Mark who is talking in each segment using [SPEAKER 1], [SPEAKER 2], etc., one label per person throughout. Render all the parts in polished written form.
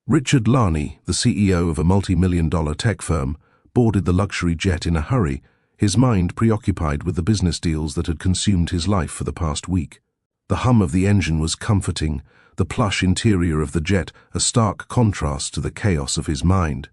[SPEAKER 1] Richard Larney, the CEO of a multi-million-dollar tech firm, boarded the luxury jet in a hurry, his mind preoccupied with the business deals that had consumed his life for the past week. The hum of the engine was comforting, the plush interior of the jet a stark contrast to the chaos of his mind.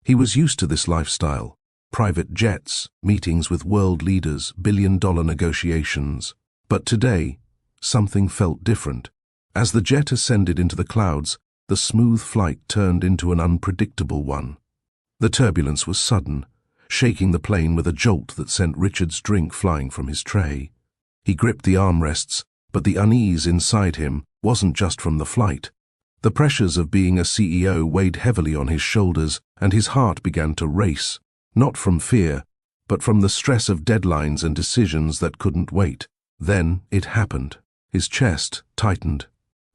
[SPEAKER 1] He was used to this lifestyle: private jets, meetings with world leaders, billion-dollar negotiations. But today, something felt different. As the jet ascended into the clouds, the smooth flight turned into an unpredictable one. The turbulence was sudden, shaking the plane with a jolt that sent Richard's drink flying from his tray. He gripped the armrests, but the unease inside him wasn't just from the flight. The pressures of being a CEO weighed heavily on his shoulders, and his heart began to race, not from fear, but from the stress of deadlines and decisions that couldn't wait. Then it happened. His chest tightened.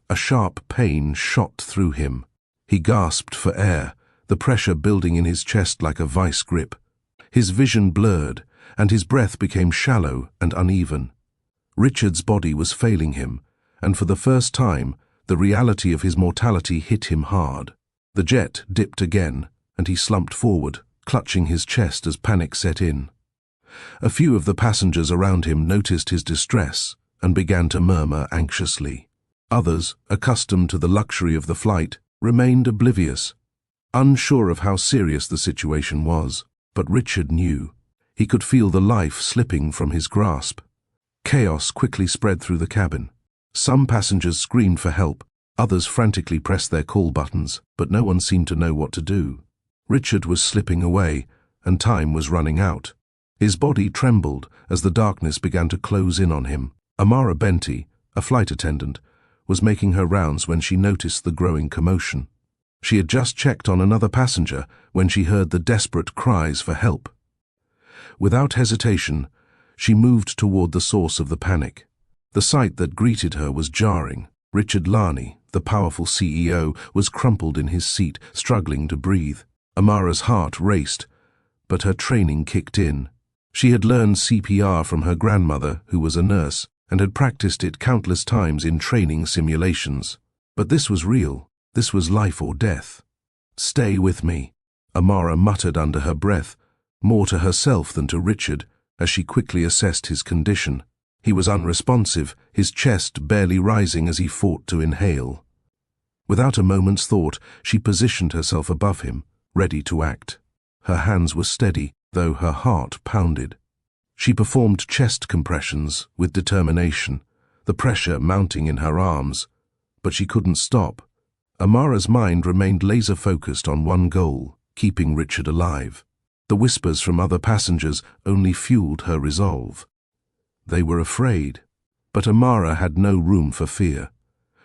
[SPEAKER 1] A sharp pain shot through him. He gasped for air, the pressure building in his chest like a vice grip. His vision blurred, and his breath became shallow and uneven. Richard's body was failing him, and for the first time, the reality of his mortality hit him hard. The jet dipped again, and he slumped forward, clutching his chest as panic set in. A few of the passengers around him noticed his distress and began to murmur anxiously. Others, accustomed to the luxury of the flight, remained oblivious, unsure of how serious the situation was. But Richard knew. He could feel the life slipping from his grasp. Chaos quickly spread through the cabin. Some passengers screamed for help, others frantically pressed their call buttons, but no one seemed to know what to do. Richard was slipping away, and time was running out. His body trembled as the darkness began to close in on him. Amara Benty, a flight attendant, was making her rounds when she noticed the growing commotion. She had just checked on another passenger when she heard the desperate cries for help. Without hesitation, she moved toward the source of the panic. The sight that greeted her was jarring. Richard Larney, the powerful CEO, was crumpled in his seat, struggling to breathe. Amara's heart raced, but her training kicked in. She had learned CPR from her grandmother, who was a nurse, and had practiced it countless times in training simulations. But this was real. This was life or death. "Stay with me," Amara muttered under her breath, more to herself than to Richard, as she quickly assessed his condition. He was unresponsive, his chest barely rising as he fought to inhale. Without a moment's thought, she positioned herself above him, ready to act. Her hands were steady, though her heart pounded. She performed chest compressions with determination, the pressure mounting in her arms, but she couldn't stop. Amara's mind remained laser-focused on one goal: keeping Richard alive. The whispers from other passengers only fueled her resolve. They were afraid, but Amara had no room for fear.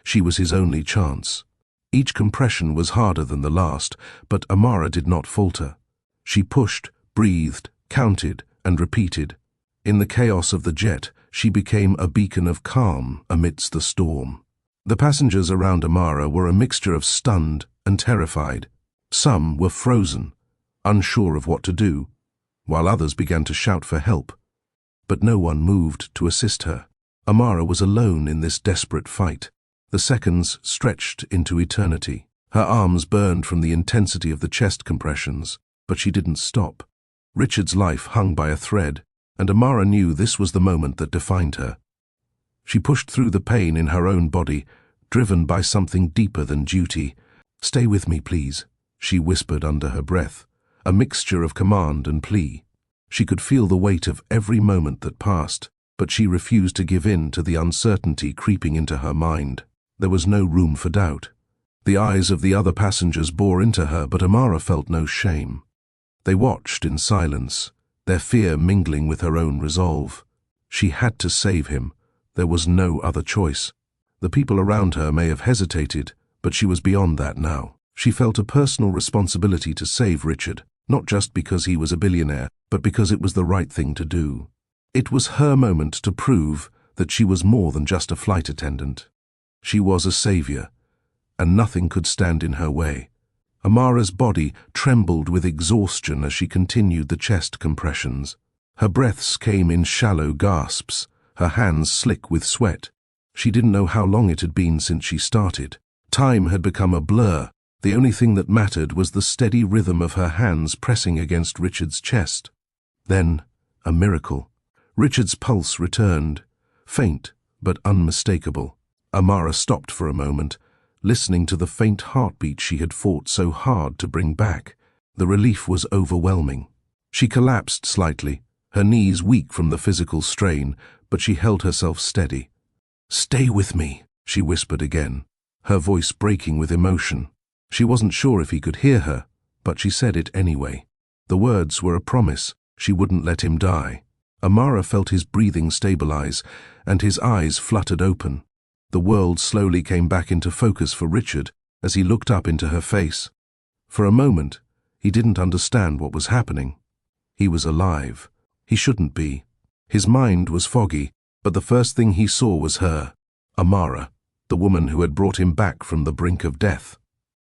[SPEAKER 1] She was his only chance. Each compression was harder than the last, but Amara did not falter. She pushed, breathed, counted, and repeated. In the chaos of the jet, she became a beacon of calm amidst the storm. The passengers around Amara were a mixture of stunned and terrified. Some were frozen, unsure of what to do, while others began to shout for help. But no one moved to assist her. Amara was alone in this desperate fight. The seconds stretched into eternity. Her arms burned from the intensity of the chest compressions, but she didn't stop. Richard's life hung by a thread, and Amara knew this was the moment that defined her. She pushed through the pain in her own body, driven by something deeper than duty. "Stay with me, please," she whispered under her breath, a mixture of command and plea. She could feel the weight of every moment that passed, but she refused to give in to the uncertainty creeping into her mind. There was no room for doubt. The eyes of the other passengers bore into her, but Amara felt no shame. They watched in silence, their fear mingling with her own resolve. She had to save him. There was no other choice. The people around her may have hesitated, but she was beyond that now. She felt a personal responsibility to save Richard, not just because he was a billionaire, but because it was the right thing to do. It was her moment to prove that she was more than just a flight attendant. She was a savior, and nothing could stand in her way. Amara's body trembled with exhaustion as she continued the chest compressions. Her breaths came in shallow gasps, her hands slick with sweat. She didn't know how long it had been since she started. Time had become a blur, The only thing that mattered was the steady rhythm of her hands pressing against Richard's chest. Then, a miracle. Richard's pulse returned, faint but unmistakable. Amara stopped for a moment, listening to the faint heartbeat she had fought so hard to bring back. The relief was overwhelming. She collapsed slightly, her knees weak from the physical strain, but she held herself steady. "Stay with me," she whispered again, her voice breaking with emotion. She wasn't sure if he could hear her, but she said it anyway. The words were a promise. She wouldn't let him die. Amara felt his breathing stabilize, and his eyes fluttered open. The world slowly came back into focus for Richard as he looked up into her face. For a moment, he didn't understand what was happening. He was alive. He shouldn't be. His mind was foggy, but the first thing he saw was her, Amara, the woman who had brought him back from the brink of death.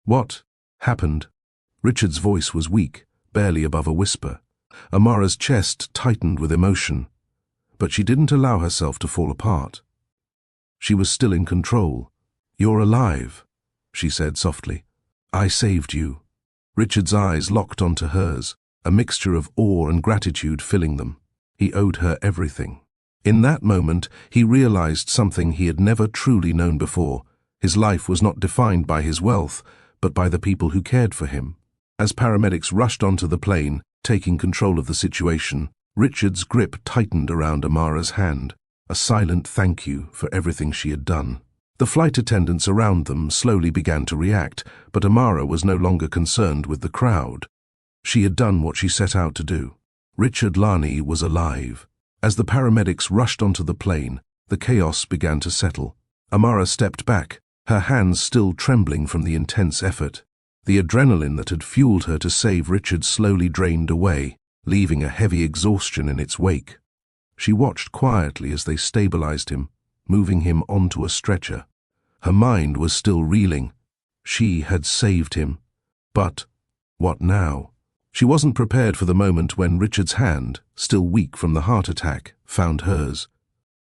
[SPEAKER 1] What happened? Richard's voice was weak, barely above a whisper. Amara's chest tightened with emotion, but she didn't allow herself to fall apart. She was still in control. "You're alive," she said softly. "I saved you." Richard's eyes locked onto hers, a mixture of awe and gratitude filling them. He owed her everything. In that moment, he realized something he had never truly known before. His life was not defined by his wealth, but by the people who cared for him. As paramedics rushed onto the plane, taking control of the situation, Richard's grip tightened around Amara's hand, a silent thank you for everything she had done. The flight attendants around them slowly began to react, but Amara was no longer concerned with the crowd. She had done what she set out to do. Richard Lani was alive. As the paramedics rushed onto the plane, the chaos began to settle. Amara stepped back, her hands still trembling from the intense effort. The adrenaline that had fueled her to save Richard slowly drained away, leaving a heavy exhaustion in its wake. She watched quietly as they stabilized him, moving him onto a stretcher. Her mind was still reeling. She had saved him. But what now? She wasn't prepared for the moment when Richard's hand, still weak from the heart attack, found hers.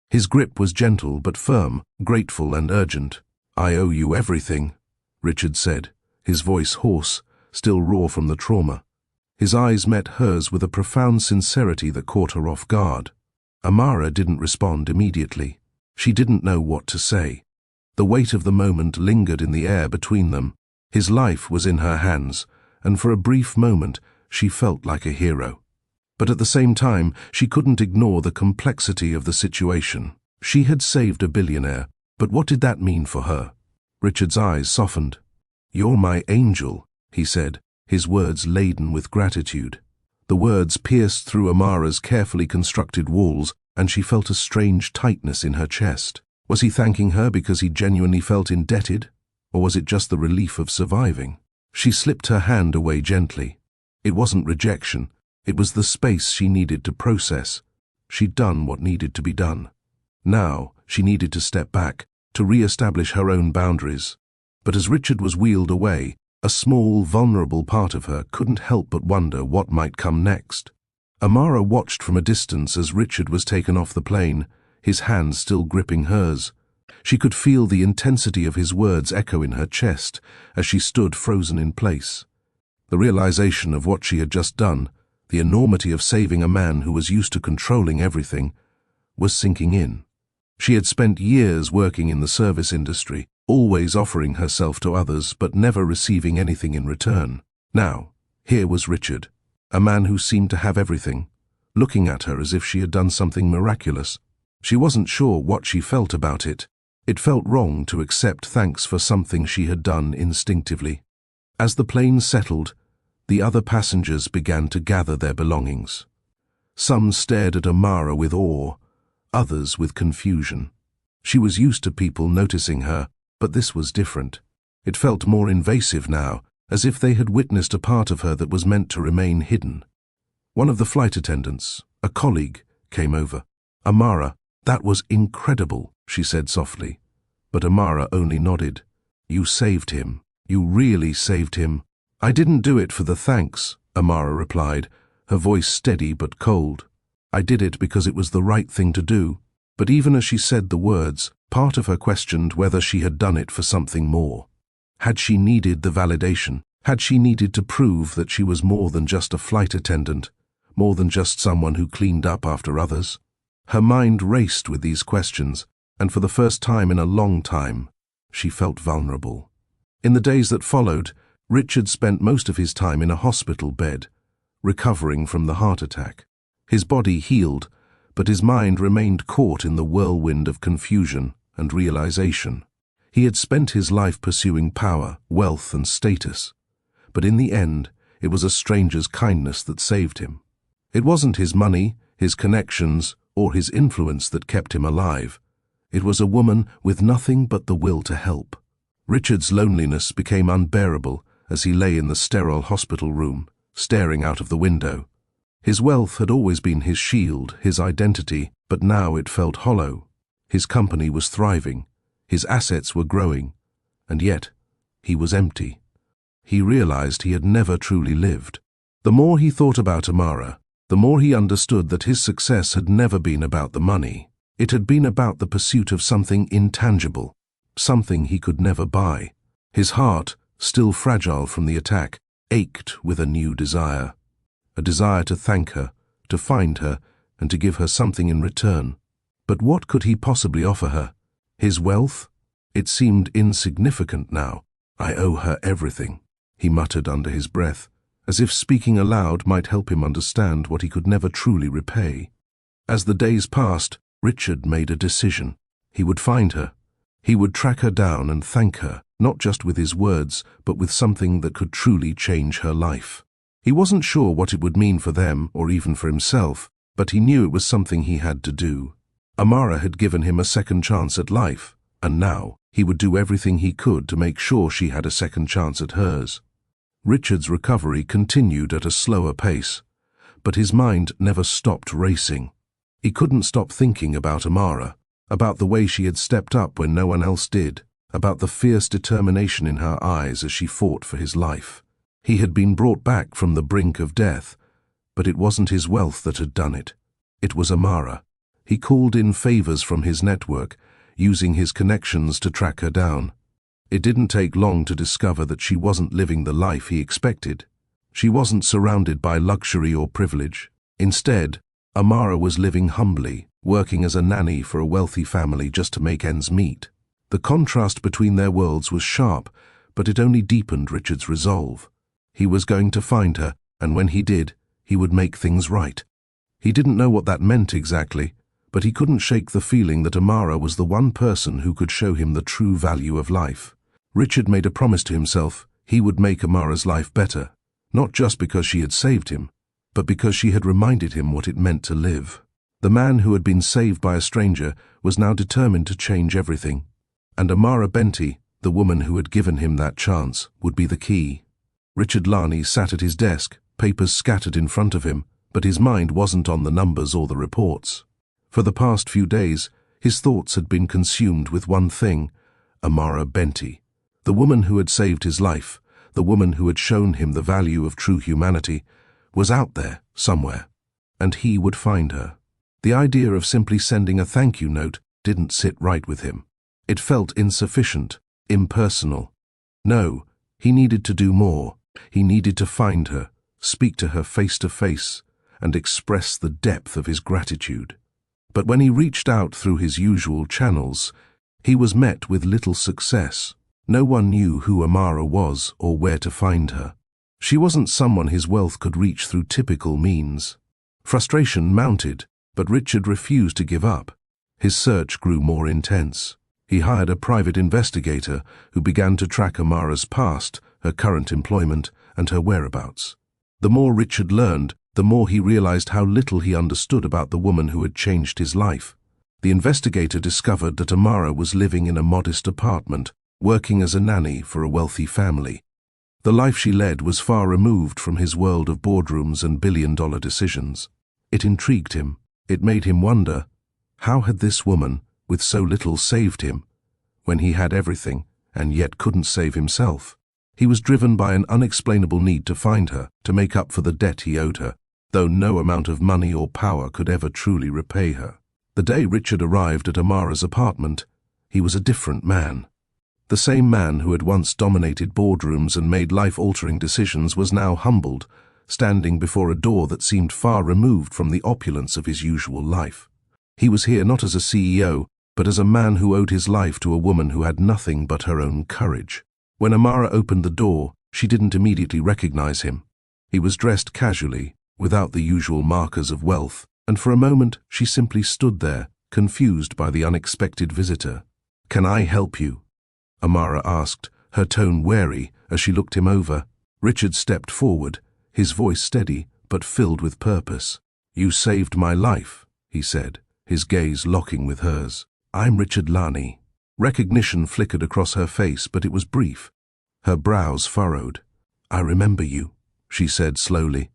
[SPEAKER 1] His grip was gentle but firm, grateful and urgent. "I owe you everything," Richard said, his voice hoarse, still raw from the trauma. His eyes met hers with a profound sincerity that caught her off guard. Amara didn't respond immediately. She didn't know what to say. The weight of the moment lingered in the air between them. His life was in her hands, and for a brief moment she felt like a hero. But at the same time, she couldn't ignore the complexity of the situation. She had saved a billionaire, but what did that mean for her? Richard's eyes softened. "You're my angel," he said, his words laden with gratitude. The words pierced through Amara's carefully constructed walls, and she felt a strange tightness in her chest. Was he thanking her because he genuinely felt indebted, or was it just the relief of surviving? She slipped her hand away gently. It wasn't rejection, it was the space she needed to process. She'd done what needed to be done. Now she needed to step back, to re-establish her own boundaries. But as Richard was wheeled away, a small, vulnerable part of her couldn't help but wonder what might come next. Amara watched from a distance as Richard was taken off the plane, his hand still gripping hers. She could feel the intensity of his words echo in her chest as she stood frozen in place. The realization of what she had just done, the enormity of saving a man who was used to controlling everything, was sinking in. She had spent years working in the service industry, always offering herself to others but never receiving anything in return. Now, here was Richard, a man who seemed to have everything, looking at her as if she had done something miraculous. She wasn't sure what she felt about it. It felt wrong to accept thanks for something she had done instinctively. As the plane settled, the other passengers began to gather their belongings. Some stared at Amara with awe, others with confusion. She was used to people noticing her, but this was different. It felt more invasive now, as if they had witnessed a part of her that was meant to remain hidden. One of the flight attendants, a colleague, came over. "Amara, that was incredible," she said softly. But Amara only nodded. "You saved him. You really saved him." "I didn't do it for the thanks," Amara replied, her voice steady but cold. "I did it because it was the right thing to do." But even as she said the words, part of her questioned whether she had done it for something more. Had she needed the validation? Had she needed to prove that she was more than just a flight attendant, more than just someone who cleaned up after others? Her mind raced with these questions, and for the first time in a long time, she felt vulnerable. In the days that followed, Richard spent most of his time in a hospital bed, recovering from the heart attack. His body healed, but his mind remained caught in the whirlwind of confusion and realization. He had spent his life pursuing power, wealth, and status, but in the end, it was a stranger's kindness that saved him. It wasn't his money, his connections, or his influence that kept him alive. It was a woman with nothing but the will to help. Richard's loneliness became unbearable as he lay in the sterile hospital room, staring out of the window. His wealth had always been his shield, his identity, but now it felt hollow. His company was thriving, his assets were growing, and yet he was empty. He realized he had never truly lived. The more he thought about Amara, the more he understood that his success had never been about the money. It had been about the pursuit of something intangible, something he could never buy. His heart, still fragile from the attack, ached with a new desire. A desire to thank her, to find her, and to give her something in return. But what could he possibly offer her? His wealth? It seemed insignificant now. "I owe her everything," he muttered under his breath, as if speaking aloud might help him understand what he could never truly repay. As the days passed, Richard made a decision. He would find her. He would track her down and thank her, not just with his words, but with something that could truly change her life. He wasn't sure what it would mean for them or even for himself, but he knew it was something he had to do. Amara had given him a second chance at life, and now he would do everything he could to make sure she had a second chance at hers. Richard's recovery continued at a slower pace, but his mind never stopped racing. He couldn't stop thinking about Amara, about the way she had stepped up when no one else did, about the fierce determination in her eyes as she fought for his life. He had been brought back from the brink of death, but it wasn't his wealth that had done it. It was Amara. He called in favors from his network, using his connections to track her down. It didn't take long to discover that she wasn't living the life he expected. She wasn't surrounded by luxury or privilege. Instead, Amara was living humbly, working as a nanny for a wealthy family just to make ends meet. The contrast between their worlds was sharp, but it only deepened Richard's resolve. He was going to find her, and when he did, he would make things right. He didn't know what that meant exactly, but he couldn't shake the feeling that Amara was the one person who could show him the true value of life. Richard made a promise to himself he would make Amara's life better, not just because she had saved him, but because she had reminded him what it meant to live. The man who had been saved by a stranger was now determined to change everything, and Amara Benty, the woman who had given him that chance, would be the key. Richard Larney sat at his desk, papers scattered in front of him, but his mind wasn't on the numbers or the reports. For the past few days, his thoughts had been consumed with one thing: Amara Benty, the woman who had saved his life, the woman who had shown him the value of true humanity, was out there somewhere, and he would find her. The idea of simply sending a thank you note didn't sit right with him. It felt insufficient, impersonal. No, he needed to do more. He needed to find her, speak to her face to face, and express the depth of his gratitude. But when he reached out through his usual channels, he was met with little success. No one knew who Amara was or where to find her. She wasn't someone his wealth could reach through typical means. Frustration mounted, but Richard refused to give up. His search grew more intense. He hired a private investigator who began to track Amara's past, her current employment, and her whereabouts. The more Richard learned, the more he realized how little he understood about the woman who had changed his life. The investigator discovered that Amara was living in a modest apartment, working as a nanny for a wealthy family. The life she led was far removed from his world of boardrooms and billion-dollar decisions. It intrigued him. It made him wonder, how had this woman, with so little, saved him, when he had everything and yet couldn't save himself? He was driven by an unexplainable need to find her, to make up for the debt he owed her, though no amount of money or power could ever truly repay her. The day Richard arrived at Amara's apartment, he was a different man. The same man who had once dominated boardrooms and made life-altering decisions was now humbled, standing before a door that seemed far removed from the opulence of his usual life. He was here not as a CEO, but as a man who owed his life to a woman who had nothing but her own courage. When Amara opened the door, she didn't immediately recognize him. He was dressed casually, without the usual markers of wealth, and for a moment she simply stood there, confused by the unexpected visitor. "Can I help you?" Amara asked, her tone wary as she looked him over. Richard stepped forward, his voice steady but filled with purpose. "You saved my life," he said, his gaze locking with hers. "I'm Richard Lani." Recognition flickered across her face, but it was brief. Her brows furrowed. "I remember you," she said slowly.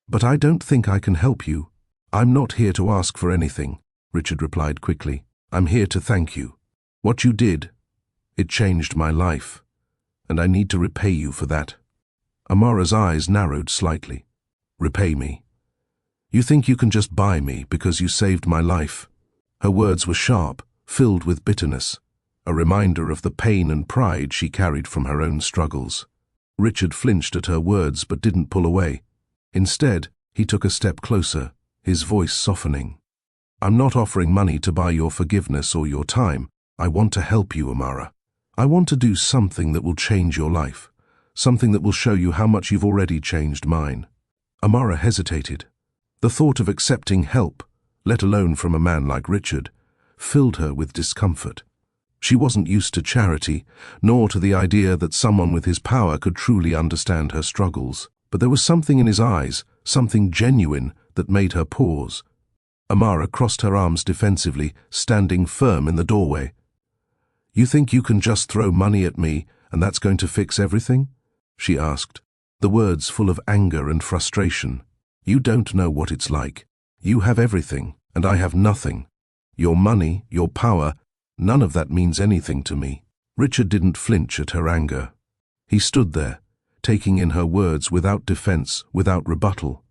[SPEAKER 1] "But I don't think I can help you." "I'm not here to ask for anything," Richard replied quickly. "I'm here to thank you. What you did, it changed my life, and I need to repay you for that." Amara's eyes narrowed slightly. "Repay me? You think you can just buy me because you saved my life?" Her words were sharp, filled with bitterness, a reminder of the pain and pride she carried from her own struggles. Richard flinched at her words but didn't pull away. Instead, he took a step closer, his voice softening. "I'm not offering money to buy your forgiveness or your time. I want to help you, Amara. I want to do something that will change your life, something that will show you how much you've already changed mine." Amara hesitated. The thought of accepting help, let alone from a man like Richard, filled her with discomfort. She wasn't used to charity, nor to the idea that someone with his power could truly understand her struggles. But there was something in his eyes, something genuine, that made her pause. Amara crossed her arms defensively, standing firm in the doorway. "You think you can just throw money at me, and that's going to fix everything?" she asked, the words full of anger and frustration. "You don't know what it's like. You have everything, and I have nothing. Your money, your power, none of that means anything to me." Richard didn't flinch at her anger. He stood there, taking in her words without defense, without rebuttal.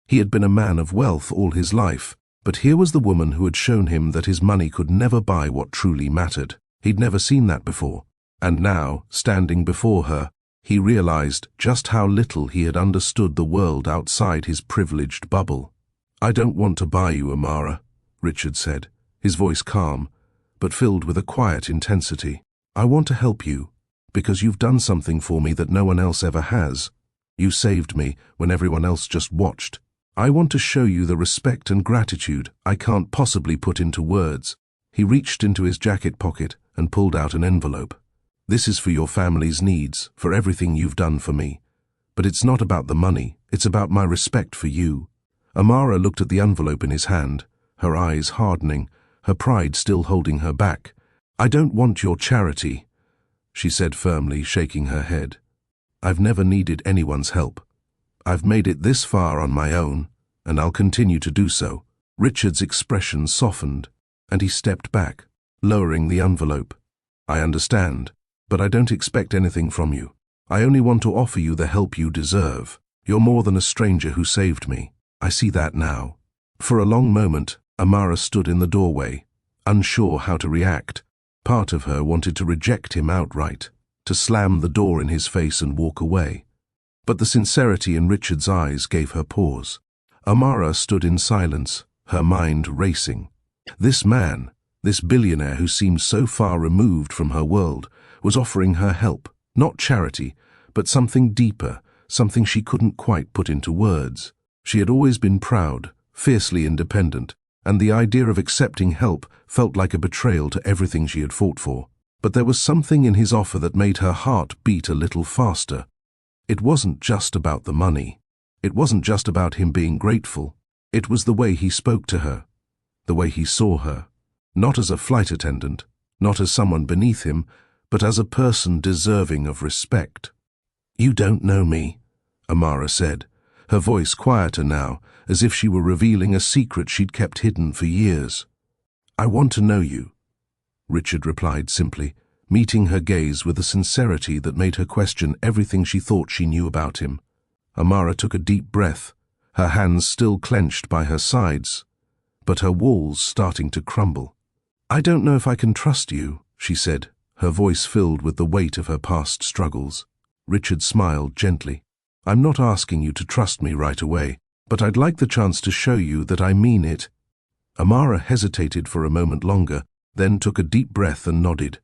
[SPEAKER 1] He had been a man of wealth all his life, but here was the woman who had shown him that his money could never buy what truly mattered. He'd never seen that before, and now, standing before her, he realized just how little he had understood the world outside his privileged bubble. "I don't want to buy you, Amara," Richard said, his voice calm, but filled with a quiet intensity. "I want to help you, because you've done something for me that no one else ever has. You saved me when everyone else just watched. I want to show you the respect and gratitude I can't possibly put into words." He reached into his jacket pocket and pulled out an envelope. "This is for your family's needs, for everything you've done for me. But it's not about the money, it's about my respect for you." Amara looked at the envelope in his hand, her eyes hardening, her pride still holding her back. "I don't want your charity," she said firmly, shaking her head. "I've never needed anyone's help. I've made it this far on my own, and I'll continue to do so." Richard's expression softened, and he stepped back, lowering the envelope. "I understand, but I don't expect anything from you. I only want to offer you the help you deserve. You're more than a stranger who saved me. I see that now." For a long moment, Amara stood in the doorway, unsure how to react. Part of her wanted to reject him outright, to slam the door in his face and walk away. But the sincerity in Richard's eyes gave her pause. Amara stood in silence, her mind racing. This man, this billionaire who seemed so far removed from her world, was offering her help, not charity, but something deeper, something she couldn't quite put into words. She had always been proud, fiercely independent, and the idea of accepting help felt like a betrayal to everything she had fought for. But there was something in his offer that made her heart beat a little faster. It wasn't just about the money. It wasn't just about him being grateful. It was the way he spoke to her, the way he saw her, not as a flight attendant, not as someone beneath him, but as a person deserving of respect. "You don't know me," Amara said, her voice quieter now, as if she were revealing a secret she'd kept hidden for years. "I want to know you," Richard replied simply, meeting her gaze with a sincerity that made her question everything she thought she knew about him. Amara took a deep breath, her hands still clenched by her sides, but her walls starting to crumble. "I don't know if I can trust you," she said, her voice filled with the weight of her past struggles. Richard smiled gently. "I'm not asking you to trust me right away, but I'd like the chance to show you that I mean it." Amara hesitated for a moment longer, then took a deep breath and nodded.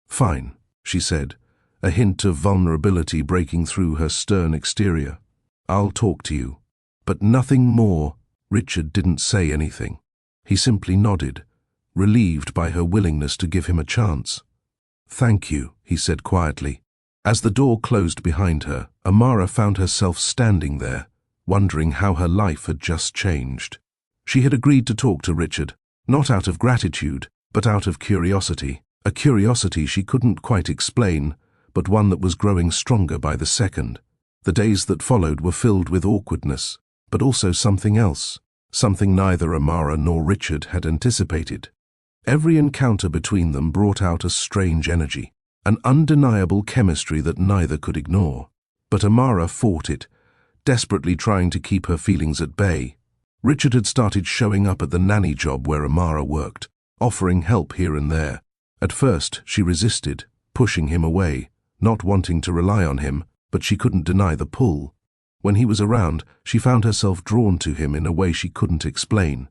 [SPEAKER 1] "Fine," she said, a hint of vulnerability breaking through her stern exterior. "I'll talk to you. But nothing more." Richard didn't say anything. He simply nodded, relieved by her willingness to give him a chance. "Thank you," he said quietly. As the door closed behind her, Amara found herself standing there, wondering how her life had just changed. She had agreed to talk to Richard, not out of gratitude, but out of curiosity. A curiosity she couldn't quite explain, but one that was growing stronger by the second. The days that followed were filled with awkwardness, but also something else, something neither Amara nor Richard had anticipated. Every encounter between them brought out a strange energy, an undeniable chemistry that neither could ignore. But Amara fought it, desperately trying to keep her feelings at bay. Richard had started showing up at the nanny job where Amara worked, offering help here and there. At first, she resisted, pushing him away, not wanting to rely on him, but she couldn't deny the pull. When he was around, she found herself drawn to him in a way she couldn't explain.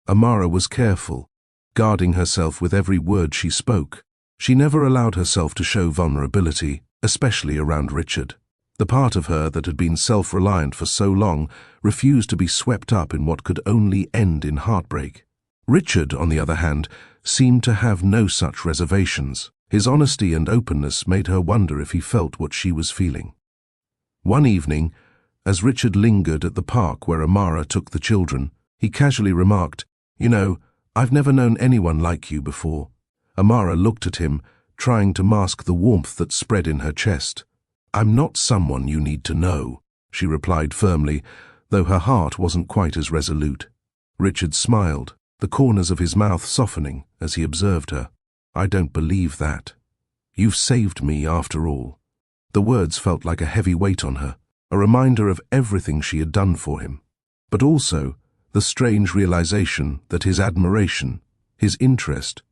[SPEAKER 1] Amara was careful, guarding herself with every word she spoke. She never allowed herself to show vulnerability, especially around Richard. The part of her that had been self-reliant for so long refused to be swept up in what could only end in heartbreak. Richard, on the other hand, seemed to have no such reservations. His honesty and openness made her wonder if he felt what she was feeling. One evening, as Richard lingered at the park where Amara took the children, he casually remarked, "You know, I've never known anyone like you before." Amara looked at him, trying to mask the warmth that spread in her chest. "I'm not someone you need to know," she replied firmly, though her heart wasn't quite as resolute. Richard smiled, the corners of his mouth softening as he observed her. "I don't believe that. You've saved me after all." The words felt like a heavy weight on her, a reminder of everything she had done for him, but also the strange realization that his admiration, his interest,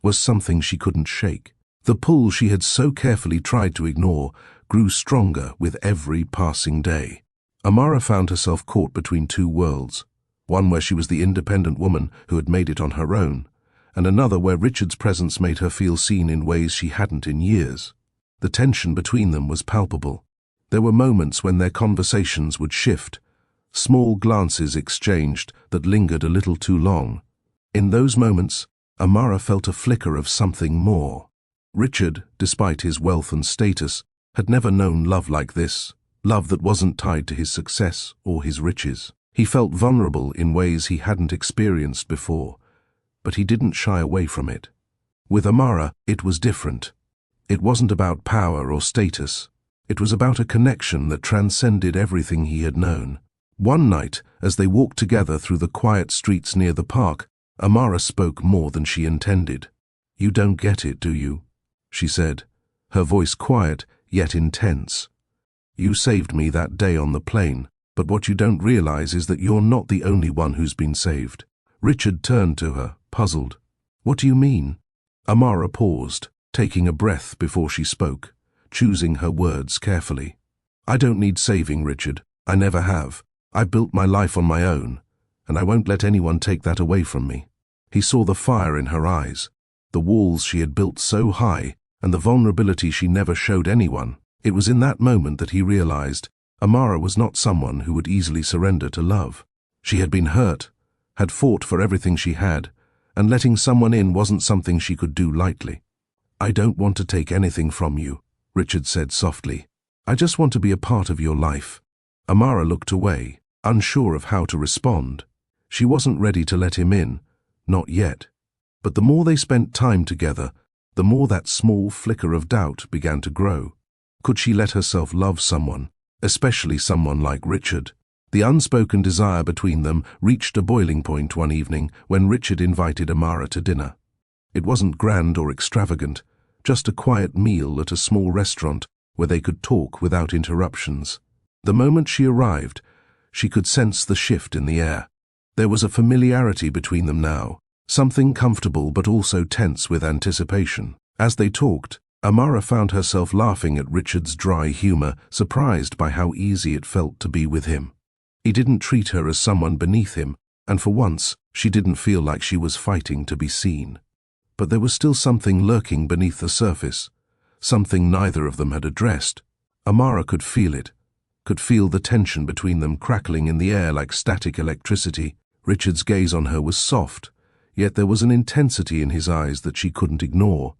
[SPEAKER 1] was something she couldn't shake. The pull she had so carefully tried to ignore grew stronger with every passing day. Amara found herself caught between two worlds, one where she was the independent woman who had made it on her own, and another where Richard's presence made her feel seen in ways she hadn't in years. The tension between them was palpable. There were moments when their conversations would shift, small glances exchanged that lingered a little too long. In those moments, Amara felt a flicker of something more. Richard, despite his wealth and status, had never known love like this, love that wasn't tied to his success or his riches. He felt vulnerable in ways he hadn't experienced before, but he didn't shy away from it. With Amara, it was different. It wasn't about power or status. It was about a connection that transcended everything he had known. One night, as they walked together through the quiet streets near the park, Amara spoke more than she intended. "You don't get it, do you?" she said, her voice quiet yet intense. "You saved me that day on the plane, but what you don't realize is that you're not the only one who's been saved." Richard turned to her, puzzled. "What do you mean?" Amara paused, taking a breath before she spoke, choosing her words carefully. "I don't need saving, Richard. I never have. I built my life on my own, and I won't let anyone take that away from me." He saw the fire in her eyes, the walls she had built so high, and the vulnerability she never showed anyone. It was in that moment that he realized Amara was not someone who would easily surrender to love. She had been hurt, had fought for everything she had, and letting someone in wasn't something she could do lightly. "I don't want to take anything from you," Richard said softly. "I just want to be a part of your life." Amara looked away, unsure of how to respond. She wasn't ready to let him in, not yet. But the more they spent time together, the more that small flicker of doubt began to grow. Could she let herself love someone, especially someone like Richard? The unspoken desire between them reached a boiling point one evening when Richard invited Amara to dinner. It wasn't grand or extravagant, just a quiet meal at a small restaurant where they could talk without interruptions. The moment she arrived, she could sense the shift in the air. There was a familiarity between them now, something comfortable but also tense with anticipation. As they talked, Amara found herself laughing at Richard's dry humor, surprised by how easy it felt to be with him. He didn't treat her as someone beneath him, and for once, she didn't feel like she was fighting to be seen. But there was still something lurking beneath the surface, something neither of them had addressed. Amara could feel it, could feel the tension between them crackling in the air like static electricity. Richard's gaze on her was soft, yet there was an intensity in his eyes that she couldn't ignore.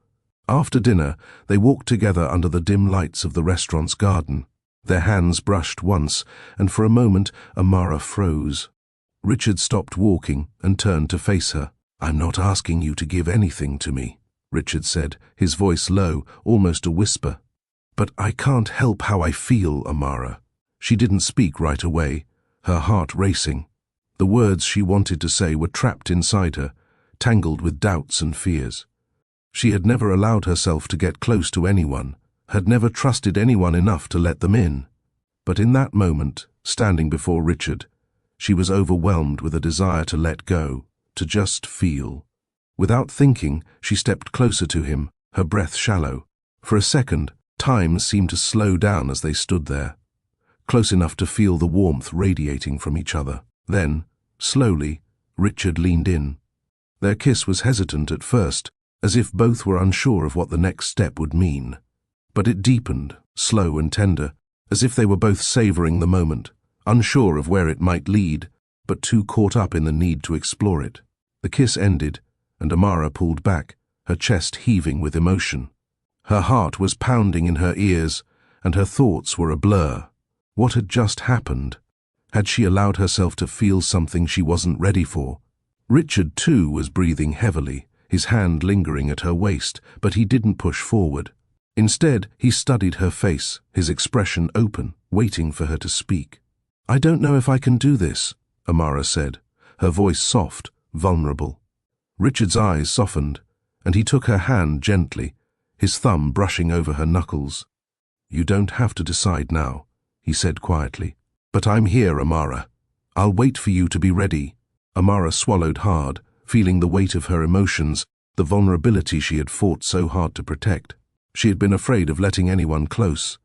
[SPEAKER 1] After dinner, they walked together under the dim lights of the restaurant's garden. Their hands brushed once, and for a moment Amara froze. Richard stopped walking and turned to face her. "I'm not asking you to give anything to me," Richard said, his voice low, almost a whisper. "But I can't help how I feel, Amara." She didn't speak right away, her heart racing. The words she wanted to say were trapped inside her, tangled with doubts and fears. She had never allowed herself to get close to anyone, had never trusted anyone enough to let them in. But in that moment, standing before Richard, she was overwhelmed with a desire to let go, to just feel. Without thinking, she stepped closer to him, her breath shallow. For a second, time seemed to slow down as they stood there, close enough to feel the warmth radiating from each other. Then, slowly, Richard leaned in. Their kiss was hesitant at first, as if both were unsure of what the next step would mean. But it deepened, slow and tender, as if they were both savoring the moment, unsure of where it might lead, but too caught up in the need to explore it. The kiss ended, and Amara pulled back, her chest heaving with emotion. Her heart was pounding in her ears, and her thoughts were a blur. What had just happened? Had she allowed herself to feel something she wasn't ready for? Richard, too, was breathing heavily, his hand lingering at her waist, but he didn't push forward. Instead, he studied her face, his expression open, waiting for her to speak. "I don't know if I can do this," Amara said, her voice soft, vulnerable. Richard's eyes softened, and he took her hand gently, his thumb brushing over her knuckles. "You don't have to decide now," he said quietly. "But I'm here, Amara. I'll wait for you to be ready." Amara swallowed hard, feeling the weight of her emotions, the vulnerability she had fought so hard to protect. She had been afraid of letting anyone close,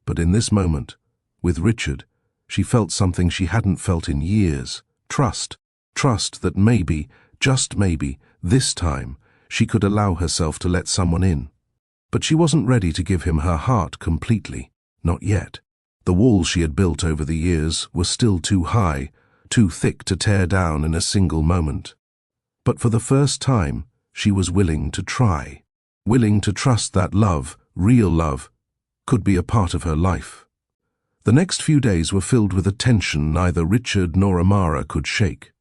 [SPEAKER 1] but in this moment, with Richard, she felt something she hadn't felt in years. Trust that maybe, just maybe, this time, she could allow herself to let someone in. But she wasn't ready to give him her heart completely, not yet. The walls she had built over the years were still too high, too thick to tear down in a single moment. But for the first time, she was willing to try, willing to trust that love, real love, could be a part of her life. The next few days were filled with a tension neither Richard nor Amara could shake.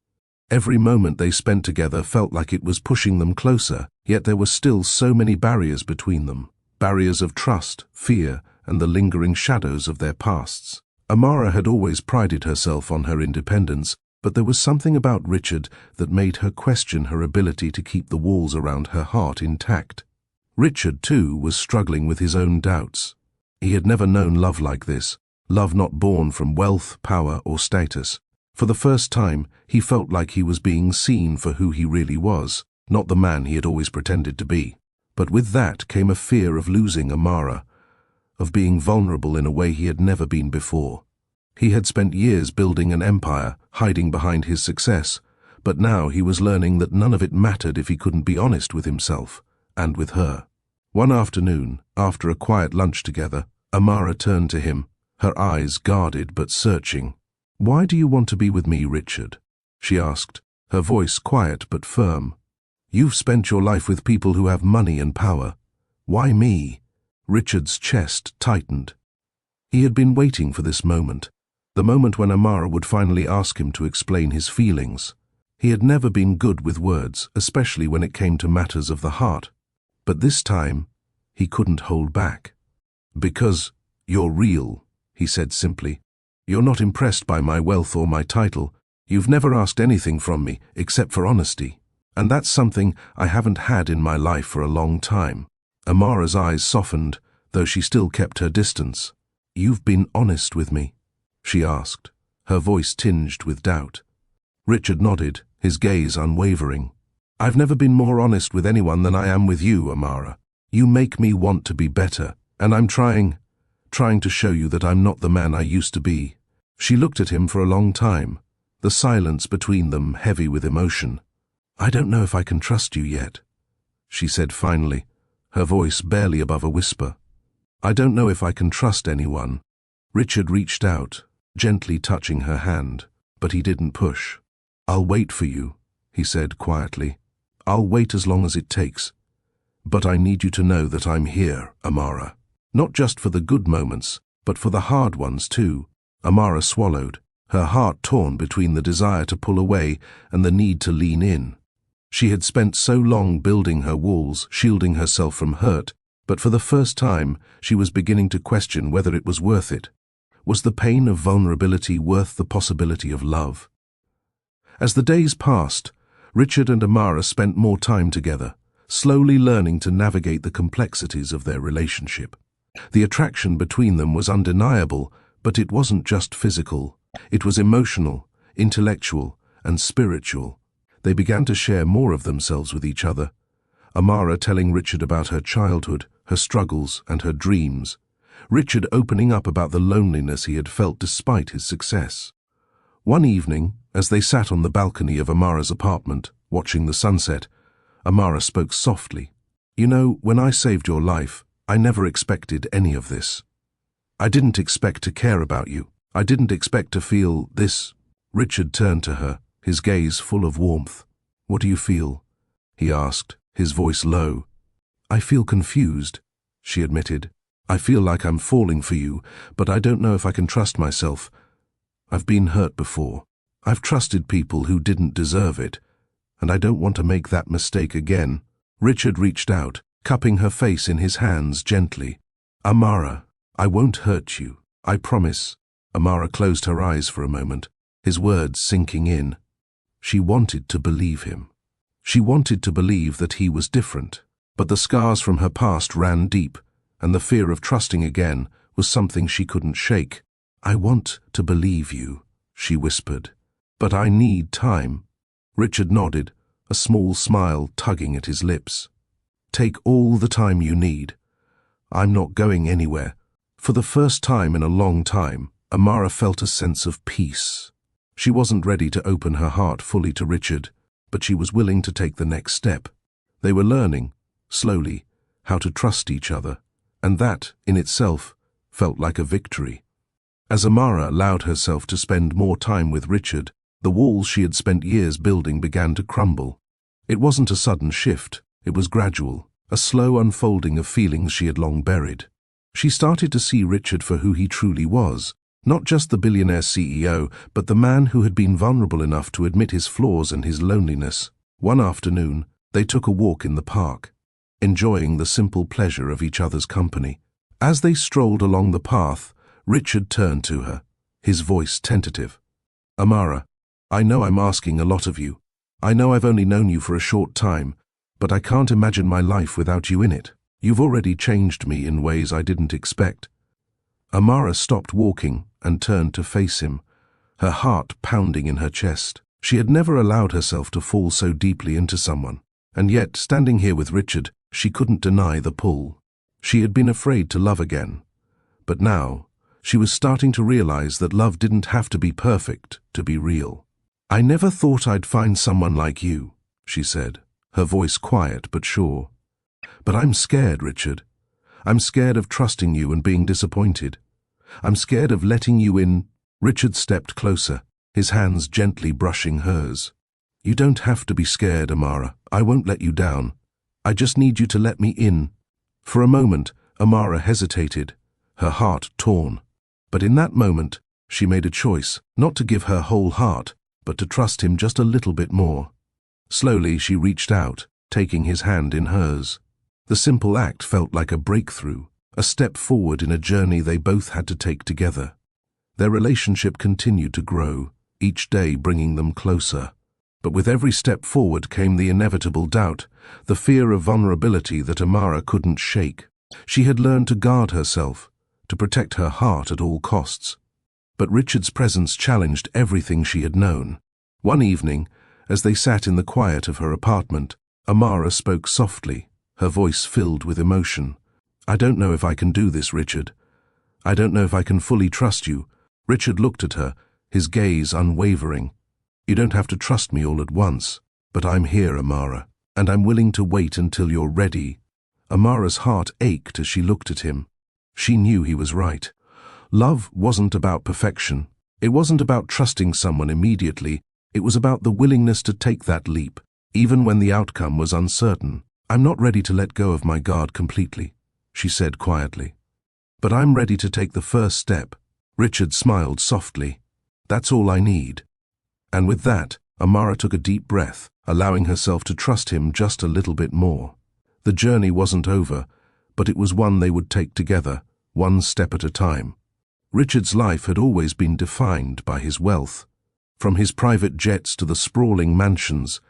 [SPEAKER 1] Every moment they spent together felt like it was pushing them closer, yet there were still so many barriers between them, barriers of trust, fear, and the lingering shadows of their pasts. Amara had always prided herself on her independence, but there was something about Richard that made her question her ability to keep the walls around her heart intact. Richard, too, was struggling with his own doubts. He had never known love like this, love not born from wealth, power, or status. For the first time, he felt like he was being seen for who he really was, not the man he had always pretended to be. But with that came a fear of losing Amara, of being vulnerable in a way he had never been before. He had spent years building an empire, hiding behind his success, but now he was learning that none of it mattered if he couldn't be honest with himself, and with her. One afternoon, after a quiet lunch together, Amara turned to him, her eyes guarded but searching. "Why do you want to be with me, Richard?" she asked, her voice quiet but firm. "You've spent your life with people who have money and power. Why me?" Richard's chest tightened. He had been waiting for this moment, the moment when Amara would finally ask him to explain his feelings. He had never been good with words, especially when it came to matters of the heart. But this time, he couldn't hold back. "Because you're real," he said simply. "You're not impressed by my wealth or my title. You've never asked anything from me except for honesty. And that's something I haven't had in my life for a long time." Amara's eyes softened, though she still kept her distance. "You've been honest with me?" she asked, her voice tinged with doubt. Richard nodded, his gaze unwavering. "I've never been more honest with anyone than I am with you, Amara. You make me want to be better, and I'm trying to show you that I'm not the man I used to be." She looked at him for a long time, the silence between them heavy with emotion. "I don't know if I can trust you yet," she said finally, her voice barely above a whisper. "I don't know if I can trust anyone." Richard reached out, gently touching her hand, but he didn't push. "I'll wait for you," he said quietly. "I'll wait as long as it takes. But I need you to know that I'm here, Amara. Not just for the good moments, but for the hard ones too." Amara swallowed, her heart torn between the desire to pull away and the need to lean in. She had spent so long building her walls, shielding herself from hurt, but for the first time she was beginning to question whether it was worth it. Was the pain of vulnerability worth the possibility of love? As the days passed, Richard and Amara spent more time together, slowly learning to navigate the complexities of their relationship. The attraction between them was undeniable, but it wasn't just physical. It was emotional, intellectual, and spiritual. They began to share more of themselves with each other, Amara telling Richard about her childhood, her struggles, and her dreams. Richard opening up about the loneliness he had felt despite his success. One evening, as they sat on the balcony of Amara's apartment, watching the sunset, Amara spoke softly. "You know, when I saved your life, I never expected any of this. I didn't expect to care about you. I didn't expect to feel this." Richard turned to her, his gaze full of warmth. "What do you feel?" he asked, his voice low. "I feel confused," she admitted. "I feel like I'm falling for you, but I don't know if I can trust myself. I've been hurt before. I've trusted people who didn't deserve it, and I don't want to make that mistake again." Richard reached out, cupping her face in his hands gently. "Amara, I won't hurt you, I promise." Amara closed her eyes for a moment, his words sinking in. She wanted to believe him. She wanted to believe that he was different, but the scars from her past ran deep, and the fear of trusting again was something she couldn't shake. "I want to believe you," she whispered, "but I need time." Richard nodded, a small smile tugging at his lips. "Take all the time you need. I'm not going anywhere." For the first time in a long time, Amara felt a sense of peace. She wasn't ready to open her heart fully to Richard, but she was willing to take the next step. They were learning, slowly, how to trust each other, and that, in itself, felt like a victory. As Amara allowed herself to spend more time with Richard, the walls she had spent years building began to crumble. It wasn't a sudden shift, it was gradual, a slow unfolding of feelings she had long buried. She started to see Richard for who he truly was, not just the billionaire CEO, but the man who had been vulnerable enough to admit his flaws and his loneliness. One afternoon, they took a walk in the park, enjoying the simple pleasure of each other's company. As they strolled along the path, Richard turned to her, his voice tentative. "Amara, I know I'm asking a lot of you. I know I've only known you for a short time, but I can't imagine my life without you in it. You've already changed me in ways I didn't expect." Amara stopped walking and turned to face him, her heart pounding in her chest. She had never allowed herself to fall so deeply into someone, and yet, standing here with Richard, she couldn't deny the pull. She had been afraid to love again, but now, she was starting to realize that love didn't have to be perfect to be real. "I never thought I'd find someone like you," she said, her voice quiet but sure. "But I'm scared, Richard. I'm scared of trusting you and being disappointed. I'm scared of letting you in." Richard stepped closer, his hands gently brushing hers. "You don't have to be scared, Amara. I won't let you down. I just need you to let me in." For a moment, Amara hesitated, her heart torn. But in that moment, she made a choice, not to give her whole heart, but to trust him just a little bit more. Slowly, she reached out, taking his hand in hers. The simple act felt like a breakthrough, a step forward in a journey they both had to take together. Their relationship continued to grow, each day bringing them closer. But with every step forward came the inevitable doubt, the fear of vulnerability that Amara couldn't shake. She had learned to guard herself, to protect her heart at all costs. But Richard's presence challenged everything she had known. One evening, as they sat in the quiet of her apartment, Amara spoke softly, her voice filled with emotion. "I don't know if I can do this, Richard. I don't know if I can fully trust you." Richard looked at her, his gaze unwavering. "You don't have to trust me all at once, but I'm here, Amara, and I'm willing to wait until you're ready." Amara's heart ached as she looked at him. She knew he was right. Love wasn't about perfection. It wasn't about trusting someone immediately. It was about the willingness to take that leap, even when the outcome was uncertain. "I'm not ready to let go of my guard completely," she said quietly. "But I'm ready to take the first step." Richard smiled softly. "That's all I need." And with that, Amara took a deep breath, allowing herself to trust him just a little bit more. The journey wasn't over, but it was one they would take together, one step at a time. Richard's life had always been defined by his wealth. From his private jets to the sprawling mansions,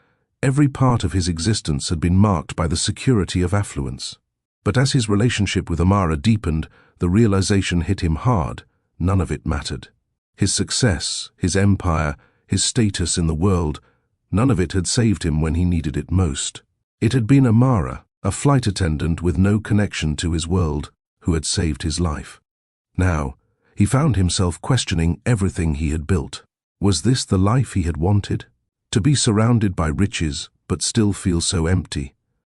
[SPEAKER 1] every part of his existence had been marked by the security of affluence. But as his relationship with Amara deepened, the realization hit him hard. None of it mattered. His success, his empire, his status in the world, none of it had saved him when he needed it most. It had been Amara, a flight attendant with no connection to his world, who had saved his life. Now, he found himself questioning everything he had built. Was this the life he had wanted? To be surrounded by riches, but still feel so empty.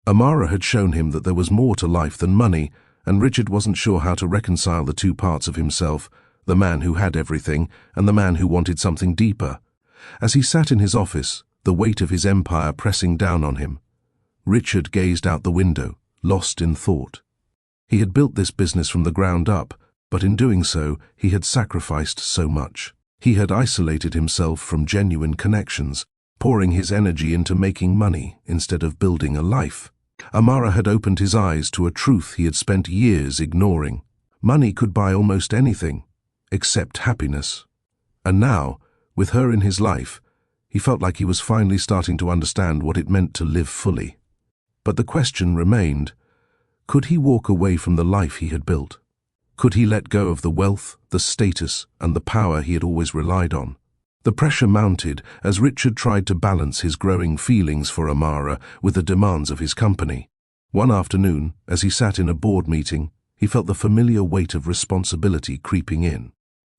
[SPEAKER 1] Amara had shown him that there was more to life than money, and Richard wasn't sure how to reconcile the two parts of himself, the man who had everything and the man who wanted something deeper. As he sat in his office, the weight of his empire pressing down on him, Richard gazed out the window, lost in thought. He had built this business from the ground up, but in doing so, he had sacrificed so much. He had isolated himself from genuine connections, pouring his energy into making money instead of building a life. Amara had opened his eyes to a truth he had spent years ignoring. Money could buy almost anything, except happiness. And now, with her in his life, he felt like he was finally starting to understand what it meant to live fully. But the question remained, could he walk away from the life he had built? Could he let go of the wealth, the status, and the power he had always relied on? The pressure mounted as Richard tried to balance his growing feelings for Amara with the demands of his company. One afternoon, as he sat in a board meeting, he felt the familiar weight of responsibility creeping in.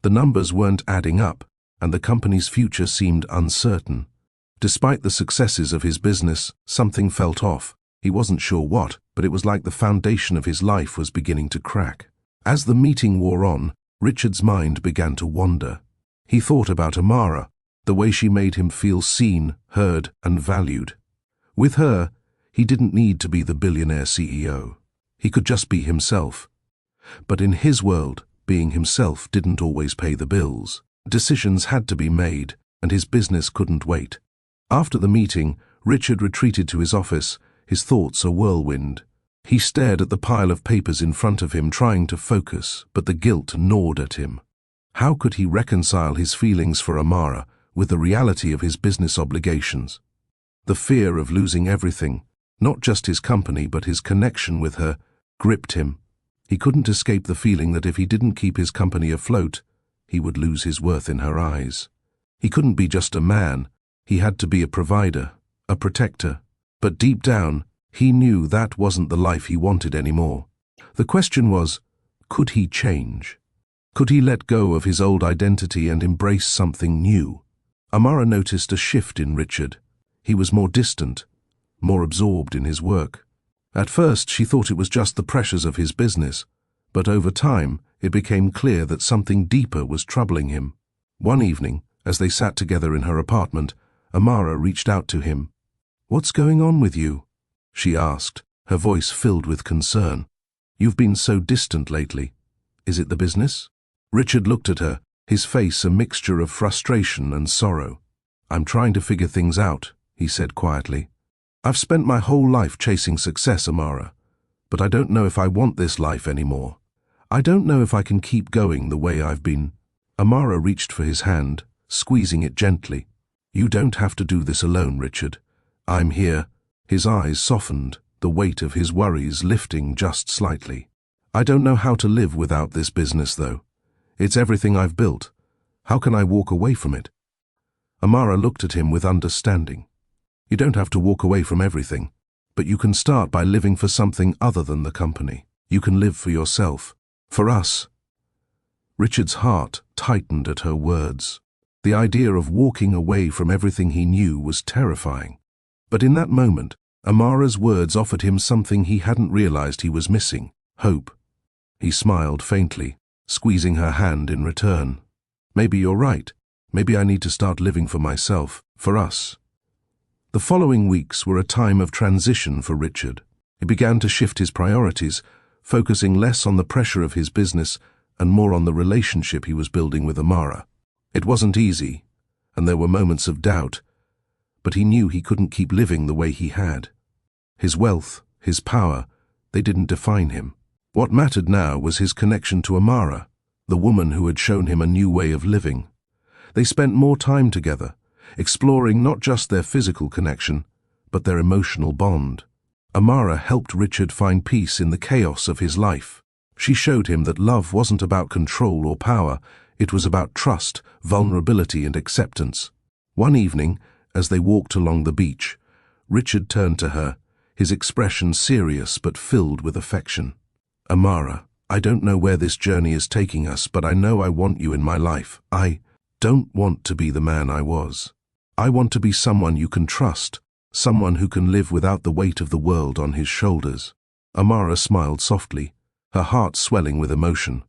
[SPEAKER 1] The numbers weren't adding up, and the company's future seemed uncertain. Despite the successes of his business, something felt off. He wasn't sure what, but it was like the foundation of his life was beginning to crack. As the meeting wore on, Richard's mind began to wander. He thought about Amara, the way she made him feel seen, heard, and valued. With her, he didn't need to be the billionaire CEO. He could just be himself. But in his world, being himself didn't always pay the bills. Decisions had to be made, and his business couldn't wait. After the meeting, Richard retreated to his office, his thoughts a whirlwind. He stared at the pile of papers in front of him, trying to focus, but the guilt gnawed at him. How could he reconcile his feelings for Amara with the reality of his business obligations? The fear of losing everything, not just his company but his connection with her, gripped him. He couldn't escape the feeling that if he didn't keep his company afloat, he would lose his worth in her eyes. He couldn't be just a man. He had to be a provider, a protector. But deep down, he knew that wasn't the life he wanted anymore. The question was, could he change? Could he let go of his old identity and embrace something new? Amara noticed a shift in Richard. He was more distant, more absorbed in his work. At first, she thought it was just the pressures of his business, but over time, it became clear that something deeper was troubling him. One evening, as they sat together in her apartment, Amara reached out to him. "What's going on with you?" she asked, her voice filled with concern. "You've been so distant lately. Is it the business?" Richard looked at her, his face a mixture of frustration and sorrow. "I'm trying to figure things out," he said quietly. "I've spent my whole life chasing success, Amara, but I don't know if I want this life anymore. I don't know if I can keep going the way I've been." Amara reached for his hand, squeezing it gently. "You don't have to do this alone, Richard. I'm here." His eyes softened, the weight of his worries lifting just slightly. "I don't know how to live without this business, though. It's everything I've built. How can I walk away from it?" Amara looked at him with understanding. "You don't have to walk away from everything. But you can start by living for something other than the company. You can live for yourself. For us. Richard's heart tightened at her words. The idea of walking away from everything he knew was terrifying. But in that moment, Amara's words offered him something he hadn't realized he was missing: hope. He smiled faintly, squeezing her hand in return. Maybe you're right. Maybe I need to start living for myself, for us. The following weeks were a time of transition for Richard. He began to shift his priorities, focusing less on the pressure of his business and more on the relationship he was building with Amara. It wasn't easy, and there were moments of doubt, but he knew he couldn't keep living the way he had. His wealth, his power, they didn't define him. What mattered now was his connection to Amara, the woman who had shown him a new way of living. They spent more time together, exploring not just their physical connection, but their emotional bond. Amara helped Richard find peace in the chaos of his life. She showed him that love wasn't about control or power, it was about trust, vulnerability, and acceptance. One evening, as they walked along the beach, Richard turned to her, his expression serious but filled with affection. "Amara, I don't know where this journey is taking us, but I know I want you in my life. I don't want to be the man I was. I want to be someone you can trust, someone who can live without the weight of the world on his shoulders." Amara smiled softly, her heart swelling with emotion.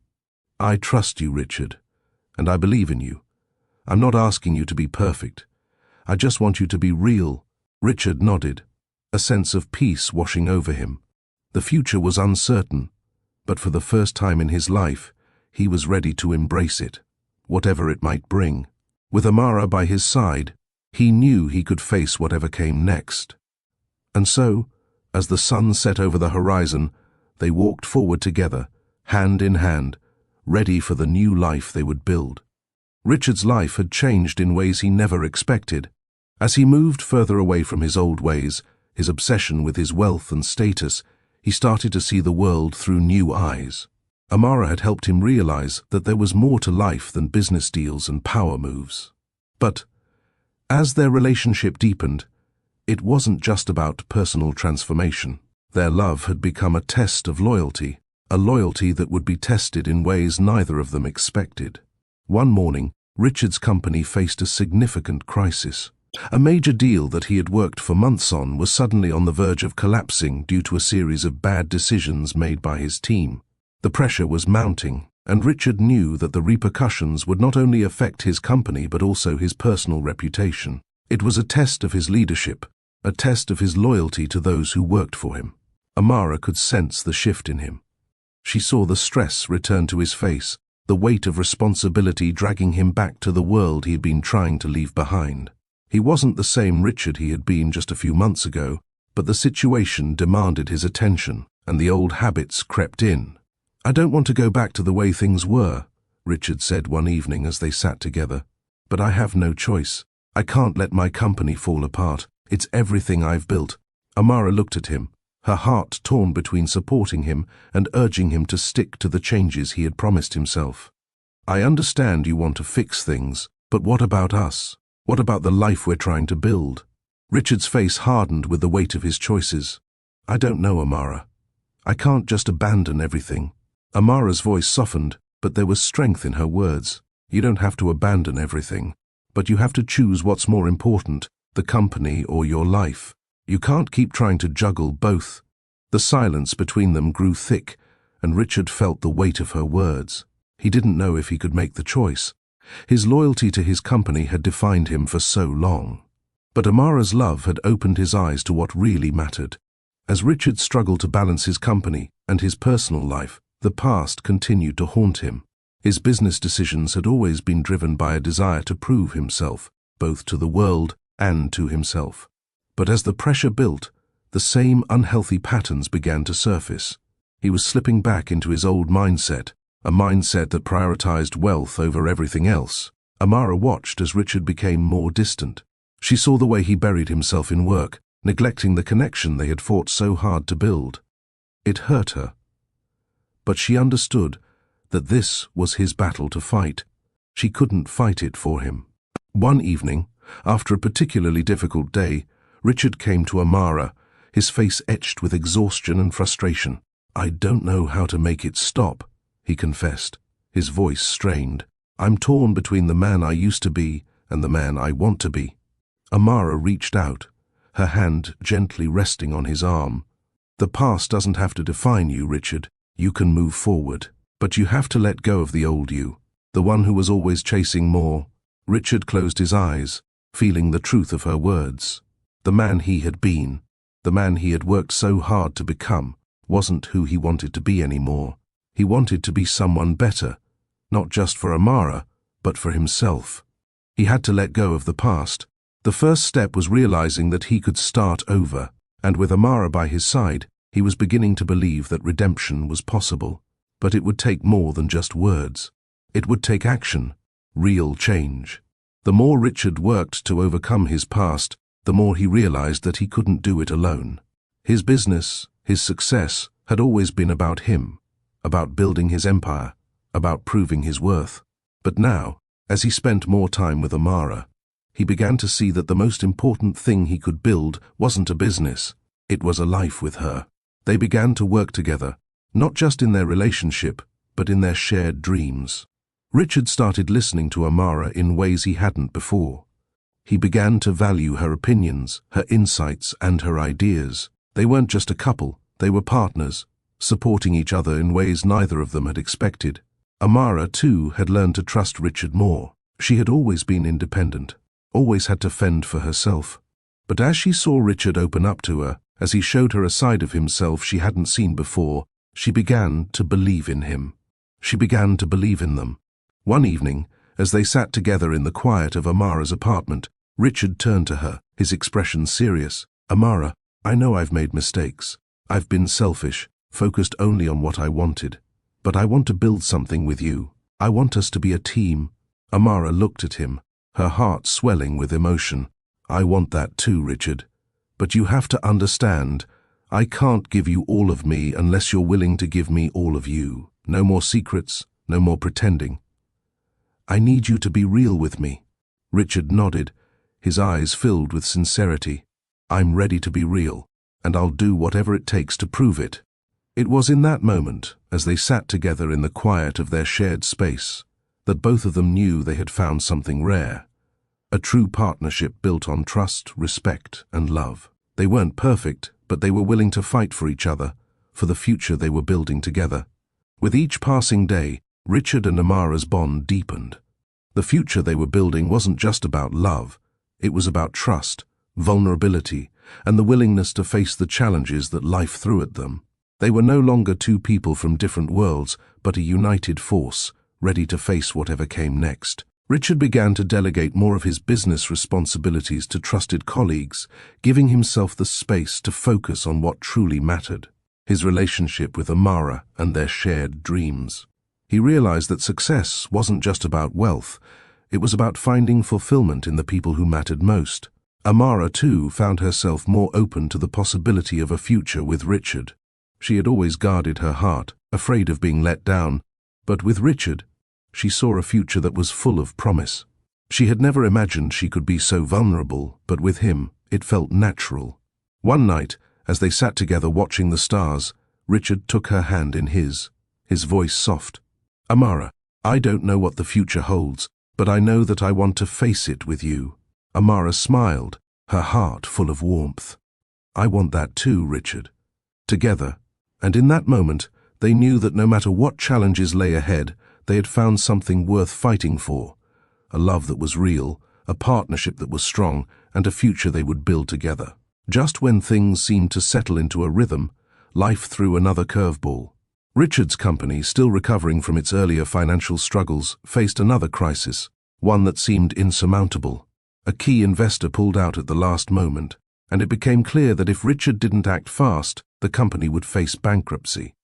[SPEAKER 1] "I trust you, Richard, and I believe in you. I'm not asking you to be perfect. I just want you to be real." Richard nodded, a sense of peace washing over him. The future was uncertain, but for the first time in his life, he was ready to embrace it, whatever it might bring. With Amara by his side, he knew he could face whatever came next. And so, as the sun set over the horizon, they walked forward together, hand in hand, ready for the new life they would build. Richard's life had changed in ways he never expected. As he moved further away from his old ways, his obsession with his wealth and status, he started to see the world through new eyes. Amara had helped him realize that there was more to life than business deals and power moves. But as their relationship deepened, it wasn't just about personal transformation. Their love had become a test of loyalty, a loyalty that would be tested in ways neither of them expected. One morning, Richard's company faced a significant crisis. A major deal that he had worked for months on was suddenly on the verge of collapsing due to a series of bad decisions made by his team. The pressure was mounting, and Richard knew that the repercussions would not only affect his company but also his personal reputation. It was a test of his leadership, a test of his loyalty to those who worked for him. Amara could sense the shift in him. She saw the stress return to his face, the weight of responsibility dragging him back to the world he had been trying to leave behind. He wasn't the same Richard he had been just a few months ago, but the situation demanded his attention, and the old habits crept in. "I don't want to go back to the way things were," Richard said one evening as they sat together. "But I have no choice. I can't let my company fall apart. It's everything I've built." Amara looked at him, her heart torn between supporting him and urging him to stick to the changes he had promised himself. "I understand you want to fix things, but what about us? What about the life we're trying to build?" Richard's face hardened with the weight of his choices. "I don't know, Amara. I can't just abandon everything." Amara's voice softened, but there was strength in her words. "You don't have to abandon everything, but you have to choose what's more important, the company or your life. You can't keep trying to juggle both." The silence between them grew thick, and Richard felt the weight of her words. He didn't know if he could make the choice. His loyalty to his company had defined him for so long. But Amara's love had opened his eyes to what really mattered. As Richard struggled to balance his company and his personal life, the past continued to haunt him. His business decisions had always been driven by a desire to prove himself, both to the world and to himself. But as the pressure built, the same unhealthy patterns began to surface. He was slipping back into his old mindset, a mindset that prioritized wealth over everything else. Amara watched as Richard became more distant. She saw the way he buried himself in work, neglecting the connection they had fought so hard to build. It hurt her. But she understood that this was his battle to fight. She couldn't fight it for him. One evening, after a particularly difficult day, Richard came to Amara, his face etched with exhaustion and frustration. "I don't know how to make it stop," he confessed, his voice strained. "I'm torn between the man I used to be and the man I want to be." Amara reached out, her hand gently resting on his arm. "The past doesn't have to define you, Richard. You can move forward. But you have to let go of the old you, the one who was always chasing more." Richard closed his eyes, feeling the truth of her words. The man he had been, the man he had worked so hard to become, wasn't who he wanted to be anymore. He wanted to be someone better, not just for Amara, but for himself. He had to let go of the past. The first step was realizing that he could start over, and with Amara by his side, he was beginning to believe that redemption was possible. But it would take more than just words. It would take action, real change. The more Richard worked to overcome his past, the more he realized that he couldn't do it alone. His business, his success, had always been about him, about building his empire, about proving his worth. But now, as he spent more time with Amara, he began to see that the most important thing he could build wasn't a business, it was a life with her. They began to work together, not just in their relationship, but in their shared dreams. Richard started listening to Amara in ways he hadn't before. He began to value her opinions, her insights, and her ideas. They weren't just a couple, they were partners, supporting each other in ways neither of them had expected. Amara, too, had learned to trust Richard more. She had always been independent, always had to fend for herself. But as she saw Richard open up to her, as he showed her a side of himself she hadn't seen before, she began to believe in him. She began to believe in them. One evening, as they sat together in the quiet of Amara's apartment, Richard turned to her, his expression serious. "Amara, I know I've made mistakes. I've been selfish, focused only on what I wanted. But I want to build something with you. I want us to be a team." Amara looked at him, her heart swelling with emotion. "I want that too, Richard. But you have to understand, I can't give you all of me unless you're willing to give me all of you. No more secrets, no more pretending. I need you to be real with me." Richard nodded, his eyes filled with sincerity. "I'm ready to be real, and I'll do whatever it takes to prove it." It was in that moment, as they sat together in the quiet of their shared space, that both of them knew they had found something rare. A true partnership built on trust, respect, and love. They weren't perfect, but they were willing to fight for each other, for the future they were building together. With each passing day, Richard and Amara's bond deepened. The future they were building wasn't just about love, it was about trust, vulnerability, and the willingness to face the challenges that life threw at them. They were no longer two people from different worlds, but a united force, ready to face whatever came next. Richard began to delegate more of his business responsibilities to trusted colleagues, giving himself the space to focus on what truly mattered, his relationship with Amara and their shared dreams. He realized that success wasn't just about wealth, it was about finding fulfillment in the people who mattered most. Amara, too, found herself more open to the possibility of a future with Richard. She had always guarded her heart, afraid of being let down, but with Richard, she saw a future that was full of promise. She had never imagined she could be so vulnerable, but with him, it felt natural. One night, as they sat together watching the stars, Richard took her hand in his voice soft. "Amara, I don't know what the future holds, but I know that I want to face it with you." Amara smiled, her heart full of warmth. "I want that too, Richard." Together, and in that moment, they knew that no matter what challenges lay ahead, they had found something worth fighting for. A love that was real, a partnership that was strong, and a future they would build together. Just when things seemed to settle into a rhythm, life threw another curveball. Richard's company, still recovering from its earlier financial struggles, faced another crisis, one that seemed insurmountable. A key investor pulled out at the last moment, and it became clear that if Richard didn't act fast, the company would face bankruptcy.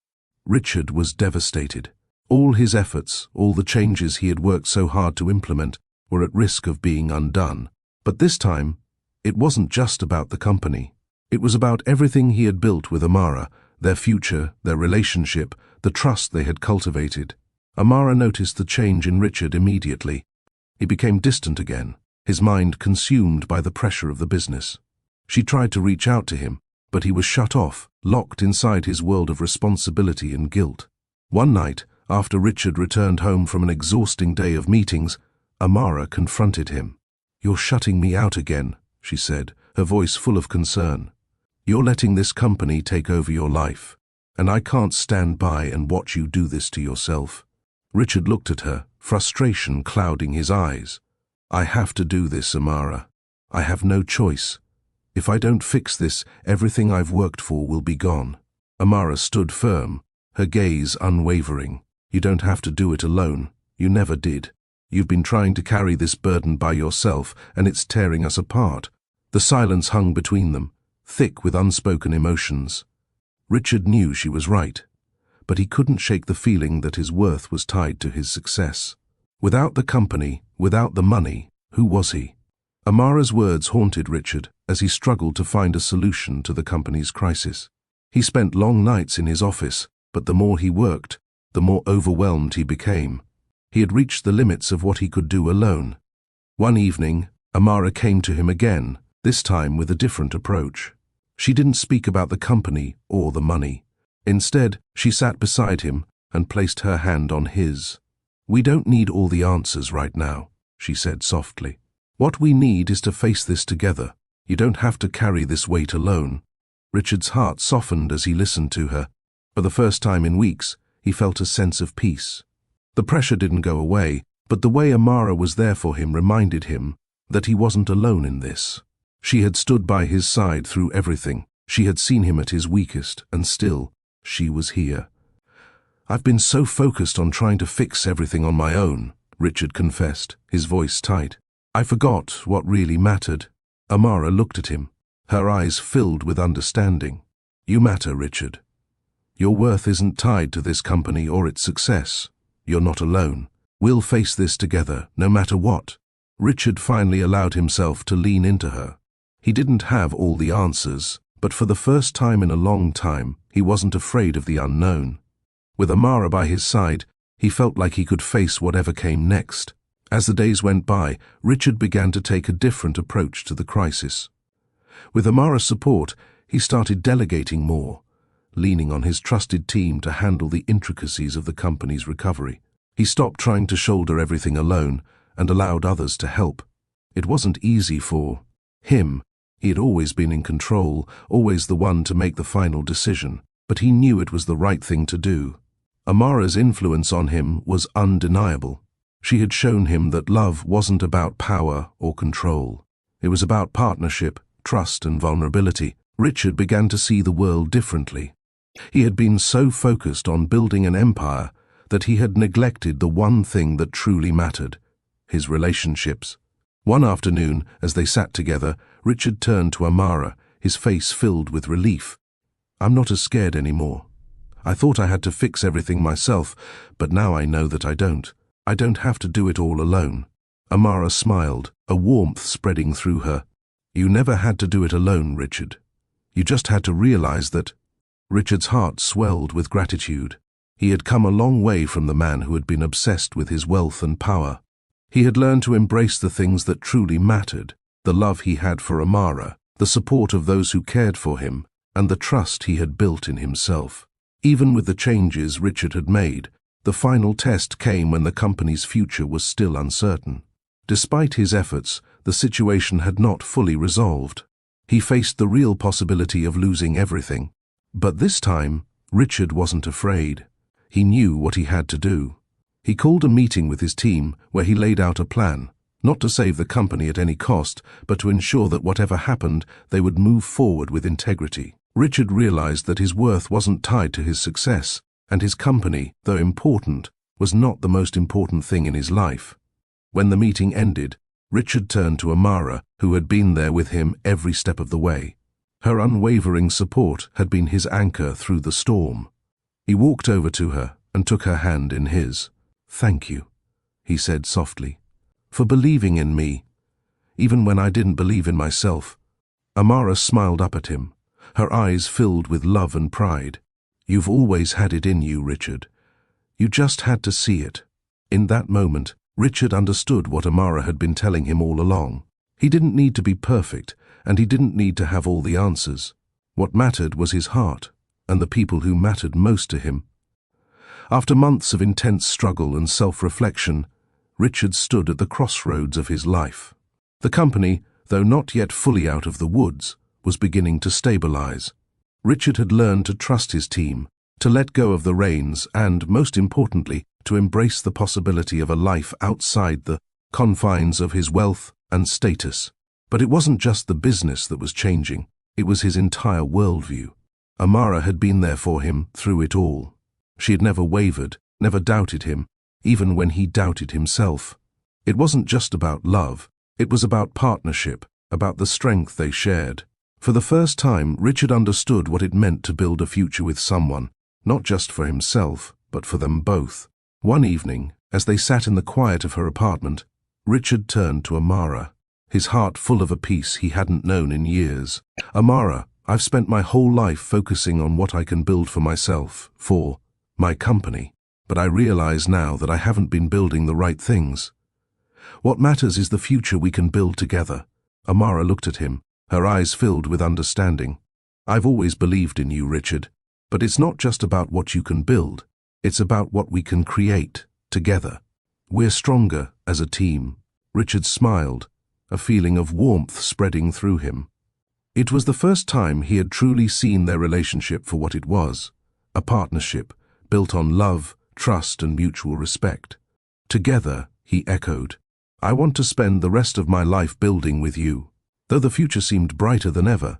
[SPEAKER 1] Richard was devastated. All his efforts, all the changes he had worked so hard to implement, were at risk of being undone. But this time, it wasn't just about the company. It was about everything he had built with Amara, their future, their relationship, the trust they had cultivated. Amara noticed the change in Richard immediately. He became distant again, his mind consumed by the pressure of the business. She tried to reach out to him, but he was shut off, locked inside his world of responsibility and guilt. One night, after Richard returned home from an exhausting day of meetings, Amara confronted him. "You're shutting me out again," she said, her voice full of concern. "You're letting this company take over your life, and I can't stand by and watch you do this to yourself." Richard looked at her, frustration clouding his eyes. "I have to do this, Amara. I have no choice. If I don't fix this, everything I've worked for will be gone." Amara stood firm, her gaze unwavering. "You don't have to do it alone. You never did. You've been trying to carry this burden by yourself, and it's tearing us apart." The silence hung between them, thick with unspoken emotions. Richard knew she was right, but he couldn't shake the feeling that his worth was tied to his success. Without the company, without the money, who was he? Amara's words haunted Richard as he struggled to find a solution to the company's crisis. He spent long nights in his office, but the more he worked, the more overwhelmed he became. He had reached the limits of what he could do alone. One evening, Amara came to him again, this time with a different approach. She didn't speak about the company or the money. Instead, she sat beside him and placed her hand on his. "We don't need all the answers right now," she said softly. "What we need is to face this together. You don't have to carry this weight alone." Richard's heart softened as he listened to her. For the first time in weeks, he felt a sense of peace. The pressure didn't go away, but the way Amara was there for him reminded him that he wasn't alone in this. She had stood by his side through everything. She had seen him at his weakest, and still, she was here. "I've been so focused on trying to fix everything on my own," Richard confessed, his voice tight. "I forgot what really mattered." Amara looked at him, her eyes filled with understanding. "You matter, Richard. Your worth isn't tied to this company or its success. You're not alone. We'll face this together, no matter what." Richard finally allowed himself to lean into her. He didn't have all the answers, but for the first time in a long time, he wasn't afraid of the unknown. With Amara by his side, he felt like he could face whatever came next. As the days went by, Richard began to take a different approach to the crisis. With Amara's support, he started delegating more, leaning on his trusted team to handle the intricacies of the company's recovery. He stopped trying to shoulder everything alone and allowed others to help. It wasn't easy for him. He had always been in control, always the one to make the final decision, but he knew it was the right thing to do. Amara's influence on him was undeniable. She had shown him that love wasn't about power or control. It was about partnership, trust, and vulnerability. Richard began to see the world differently. He had been so focused on building an empire that he had neglected the one thing that truly mattered: his relationships. One afternoon, as they sat together, Richard turned to Amara, his face filled with relief. "I'm not as scared anymore. I thought I had to fix everything myself, but now I know that I don't. I don't have to do it all alone." Amara smiled, a warmth spreading through her. "You never had to do it alone, Richard. You just had to realize that." Richard's heart swelled with gratitude. He had come a long way from the man who had been obsessed with his wealth and power. He had learned to embrace the things that truly mattered: the love he had for Amara, the support of those who cared for him, and the trust he had built in himself. Even with the changes Richard had made, the final test came when the company's future was still uncertain. Despite his efforts, the situation had not fully resolved. He faced the real possibility of losing everything. But this time, Richard wasn't afraid. He knew what he had to do. He called a meeting with his team where he laid out a plan, not to save the company at any cost, but to ensure that whatever happened, they would move forward with integrity. Richard realized that his worth wasn't tied to his success, and his company, though important, was not the most important thing in his life. When the meeting ended, Richard turned to Amara, who had been there with him every step of the way. Her unwavering support had been his anchor through the storm. He walked over to her and took her hand in his. "Thank you," he said softly, "for believing in me, even when I didn't believe in myself." Amara smiled up at him, her eyes filled with love and pride. "You've always had it in you, Richard. You just had to see it." In that moment, Richard understood what Amara had been telling him all along. He didn't need to be perfect, and he didn't need to have all the answers. What mattered was his heart, and the people who mattered most to him. After months of intense struggle and self-reflection, Richard stood at the crossroads of his life. The company, though not yet fully out of the woods, was beginning to stabilize. Richard had learned to trust his team, to let go of the reins, and, most importantly, to embrace the possibility of a life outside the confines of his wealth and status. But it wasn't just the business that was changing, it was his entire worldview. Amara had been there for him through it all. She had never wavered, never doubted him, even when he doubted himself. It wasn't just about love, it was about partnership, about the strength they shared. For the first time, Richard understood what it meant to build a future with someone, not just for himself, but for them both. One evening, as they sat in the quiet of her apartment, Richard turned to Amara, his heart full of a peace he hadn't known in years. "Amara, I've spent my whole life focusing on what I can build for myself, for my company, but I realize now that I haven't been building the right things. What matters is the future we can build together." Amara looked at him, her eyes filled with understanding. "I've always believed in you, Richard, but it's not just about what you can build, it's about what we can create together. We're stronger as a team." Richard smiled, a feeling of warmth spreading through him. It was the first time he had truly seen their relationship for what it was, a partnership built on love, trust, and mutual respect. "Together," he echoed, "I want to spend the rest of my life building with you." Though the future seemed brighter than ever,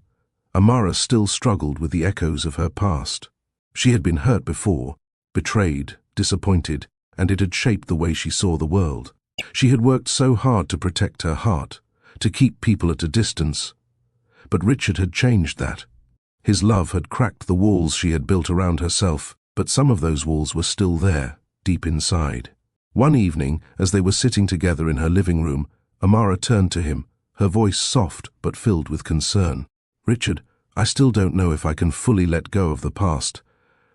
[SPEAKER 1] Amara still struggled with the echoes of her past. She had been hurt before, betrayed, disappointed, and it had shaped the way she saw the world. She had worked so hard to protect her heart, to keep people at a distance. But Richard had changed that. His love had cracked the walls she had built around herself, but some of those walls were still there, deep inside. One evening, as they were sitting together in her living room, Amara turned to him, her voice soft but filled with concern. "Richard, I still don't know if I can fully let go of the past.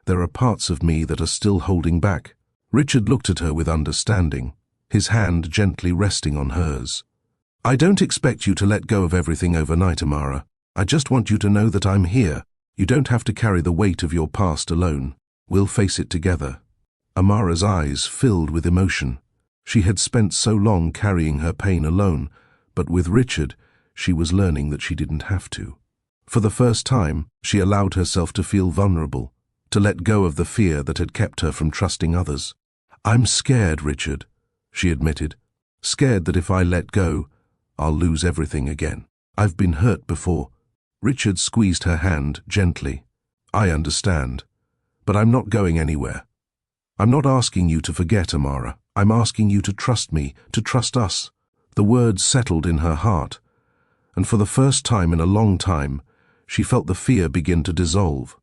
[SPEAKER 1] There are parts of me that are still holding back." Richard looked at her with understanding, his hand gently resting on hers. "I don't expect you to let go of everything overnight, Amara. I just want you to know that I'm here. You don't have to carry the weight of your past alone. We'll face it together." Amara's eyes filled with emotion. She had spent so long carrying her pain alone, but with Richard, she was learning that she didn't have to. For the first time, she allowed herself to feel vulnerable, to let go of the fear that had kept her from trusting others. "I'm scared, Richard," she admitted. "Scared that if I let go, I'll lose everything again. I've been hurt before." Richard squeezed her hand gently. "I understand, but I'm not going anywhere. I'm not asking you to forget, Amara. I'm asking you to trust me, to trust us." The words settled in her heart, and for the first time in a long time, she felt the fear begin to dissolve.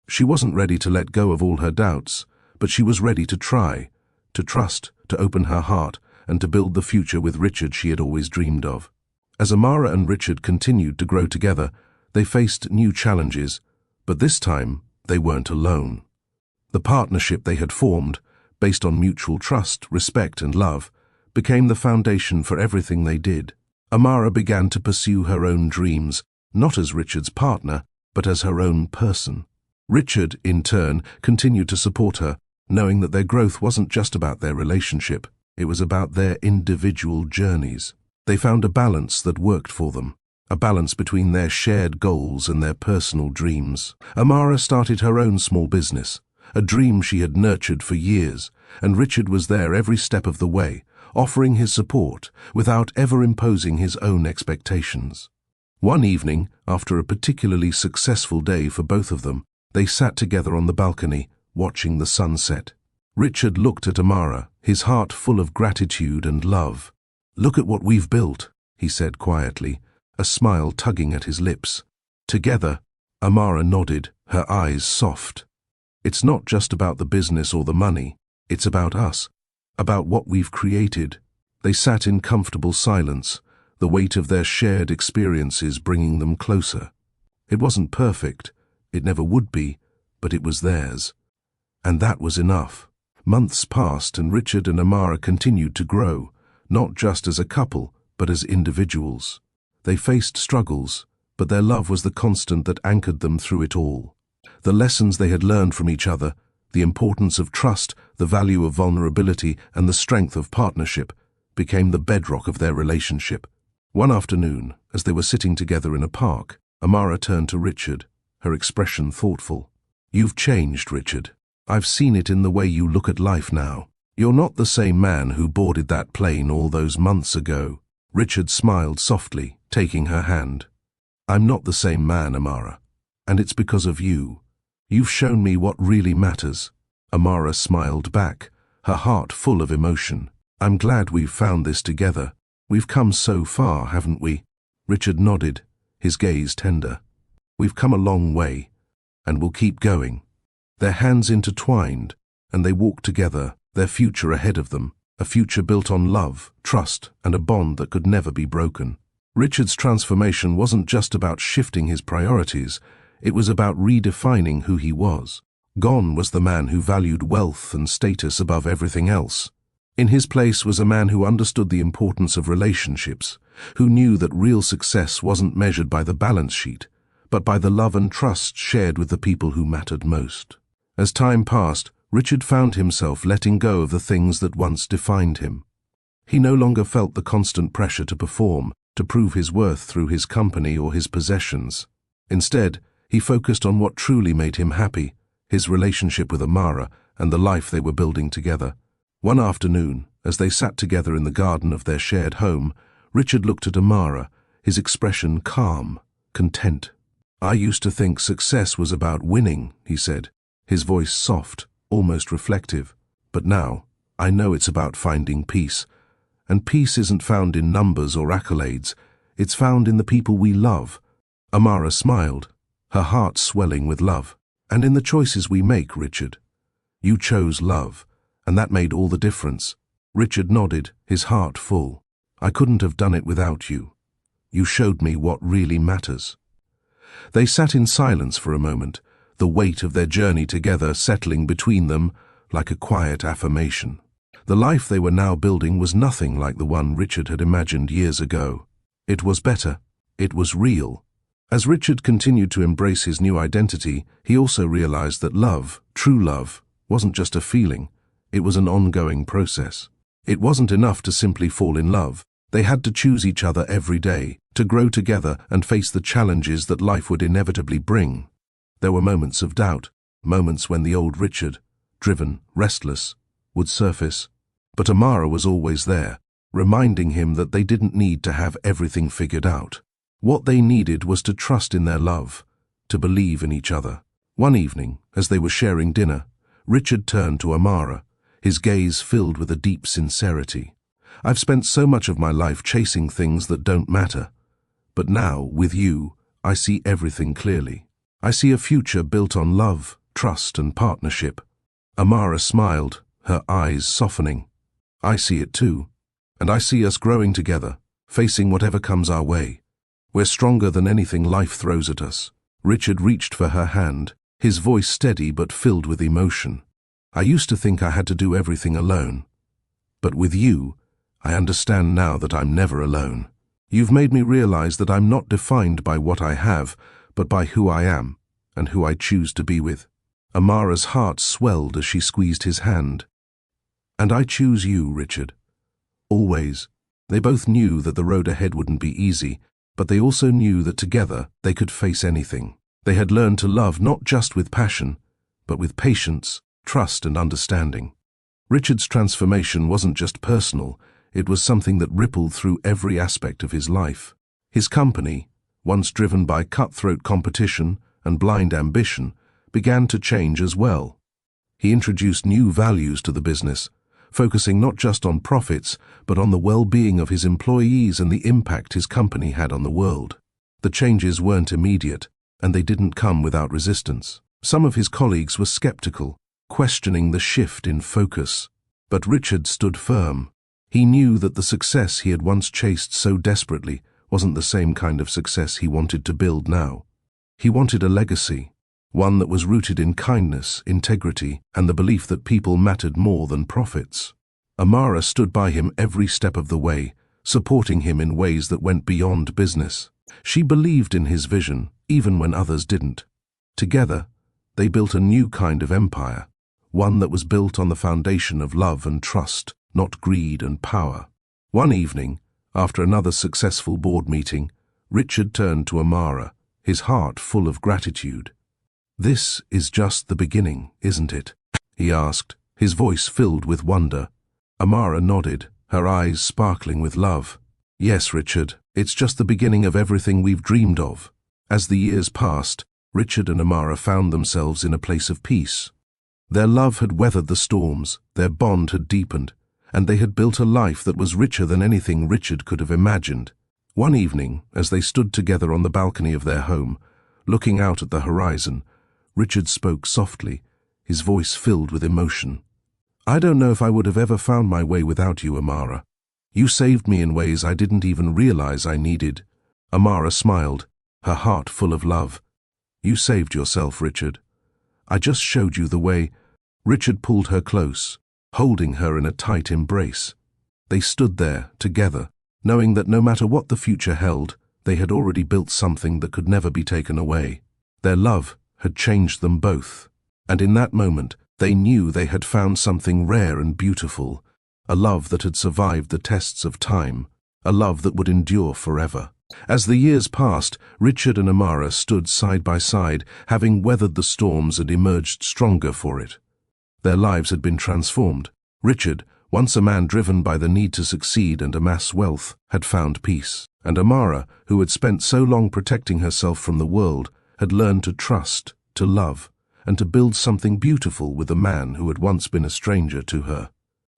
[SPEAKER 1] She wasn't ready to let go of all her doubts, but she was ready to try, to trust, to open her heart, and to build the future with Richard she had always dreamed of. As Amara and Richard continued to grow together, they faced new challenges, but this time they weren't alone. The partnership they had formed, based on mutual trust, respect, and love, became the foundation for everything they did. Amara began to pursue her own dreams, not as Richard's partner, but as her own person. Richard, in turn, continued to support her, knowing that their growth wasn't just about their relationship, it was about their individual journeys. They found a balance that worked for them, a balance between their shared goals and their personal dreams. Amara started her own small business, a dream she had nurtured for years, and Richard was there every step of the way, offering his support without ever imposing his own expectations. One evening, after a particularly successful day for both of them, they sat together on the balcony, watching the sunset. Richard looked at Amara, his heart full of gratitude and love. "Look at what we've built," he said quietly, a smile tugging at his lips. Together, Amara nodded, her eyes soft. "It's not just about the business or the money, it's about us, about what we've created." They sat in comfortable silence, the weight of their shared experiences bringing them closer. It wasn't perfect, it never would be, but it was theirs. And that was enough. Months passed and Richard and Amara continued to grow, not just as a couple, but as individuals. They faced struggles, but their love was the constant that anchored them through it all. The lessons they had learned from each other, the importance of trust, the value of vulnerability, and the strength of partnership, became the bedrock of their relationship. One afternoon, as they were sitting together in a park, Amara turned to Richard, her expression thoughtful. "You've changed, Richard. I've seen it in the way you look at life now. You're not the same man who boarded that plane all those months ago." Richard smiled softly, taking her hand. "I'm not the same man, Amara, and it's because of you. You've shown me what really matters." Amara smiled back, her heart full of emotion. "I'm glad we've found this together. We've come so far, haven't we?" Richard nodded, his gaze tender. "We've come a long way, and we'll keep going." Their hands intertwined, and they walked together, their future ahead of them, a future built on love, trust, and a bond that could never be broken. Richard's transformation wasn't just about shifting his priorities, it was about redefining who he was. Gone was the man who valued wealth and status above everything else. In his place was a man who understood the importance of relationships, who knew that real success wasn't measured by the balance sheet, but by the love and trust shared with the people who mattered most. As time passed, Richard found himself letting go of the things that once defined him. He no longer felt the constant pressure to perform, to prove his worth through his company or his possessions. Instead, he focused on what truly made him happy, his relationship with Amara and the life they were building together. One afternoon, as they sat together in the garden of their shared home, Richard looked at Amara, his expression calm, content. "I used to think success was about winning," he said, his voice soft, almost reflective. "But now, I know it's about finding peace. And peace isn't found in numbers or accolades, it's found in the people we love." Amara smiled, her heart swelling with love. "And in the choices we make, Richard. You chose love, and that made all the difference." Richard nodded, his heart full. "I couldn't have done it without you. You showed me what really matters." They sat in silence for a moment, the weight of their journey together settling between them like a quiet affirmation. The life they were now building was nothing like the one Richard had imagined years ago. It was better. It was real. As Richard continued to embrace his new identity, he also realized that love, true love, wasn't just a feeling. It was an ongoing process. It wasn't enough to simply fall in love. They had to choose each other every day, to grow together and face the challenges that life would inevitably bring. There were moments of doubt, moments when the old Richard, driven, restless, would surface. But Amara was always there, reminding him that they didn't need to have everything figured out. What they needed was to trust in their love, to believe in each other. One evening, as they were sharing dinner, Richard turned to Amara, his gaze filled with a deep sincerity. "I've spent so much of my life chasing things that don't matter. But now, with you, I see everything clearly. I see a future built on love, trust, and partnership." Amara smiled, her eyes softening. "I see it too. And I see us growing together, facing whatever comes our way. We're stronger than anything life throws at us." Richard reached for her hand, his voice steady but filled with emotion. "I used to think I had to do everything alone. But with you, I understand now that I'm never alone. You've made me realize that I'm not defined by what I have, but by who I am and who I choose to be with." Amara's heart swelled as she squeezed his hand. "And I choose you, Richard. Always." They both knew that the road ahead wouldn't be easy, but they also knew that together they could face anything. They had learned to love not just with passion, but with patience, trust, and understanding. Richard's transformation wasn't just personal, it was something that rippled through every aspect of his life. His company, once driven by cutthroat competition and blind ambition, began to change as well. He introduced new values to the business, focusing not just on profits, but on the well-being of his employees and the impact his company had on the world. The changes weren't immediate, and they didn't come without resistance. Some of his colleagues were skeptical, questioning the shift in focus. But Richard stood firm. He knew that the success he had once chased so desperately wasn't the same kind of success he wanted to build now. He wanted a legacy, one that was rooted in kindness, integrity, and the belief that people mattered more than profits. Amara stood by him every step of the way, supporting him in ways that went beyond business. She believed in his vision, even when others didn't. Together, they built a new kind of empire, one that was built on the foundation of love and trust, not greed and power. One evening, after another successful board meeting, Richard turned to Amara, his heart full of gratitude. "This is just the beginning, isn't it?" he asked, his voice filled with wonder. Amara nodded, her eyes sparkling with love. "Yes, Richard, it's just the beginning of everything we've dreamed of." As the years passed, Richard and Amara found themselves in a place of peace. Their love had weathered the storms, their bond had deepened, and they had built a life that was richer than anything Richard could have imagined. One evening, as they stood together on the balcony of their home, looking out at the horizon, Richard spoke softly, his voice filled with emotion. "I don't know if I would have ever found my way without you, Amara. You saved me in ways I didn't even realize I needed." Amara smiled, her heart full of love. "You saved yourself, Richard. I just showed you the way." Richard pulled her close, holding her in a tight embrace. They stood there, together, knowing that no matter what the future held, they had already built something that could never be taken away. Their love had changed them both, and in that moment, they knew they had found something rare and beautiful, a love that had survived the tests of time, a love that would endure forever. As the years passed, Richard and Amara stood side by side, having weathered the storms and emerged stronger for it. Their lives had been transformed. Richard, once a man driven by the need to succeed and amass wealth, had found peace. And Amara, who had spent so long protecting herself from the world, had learned to trust, to love, and to build something beautiful with a man who had once been a stranger to her.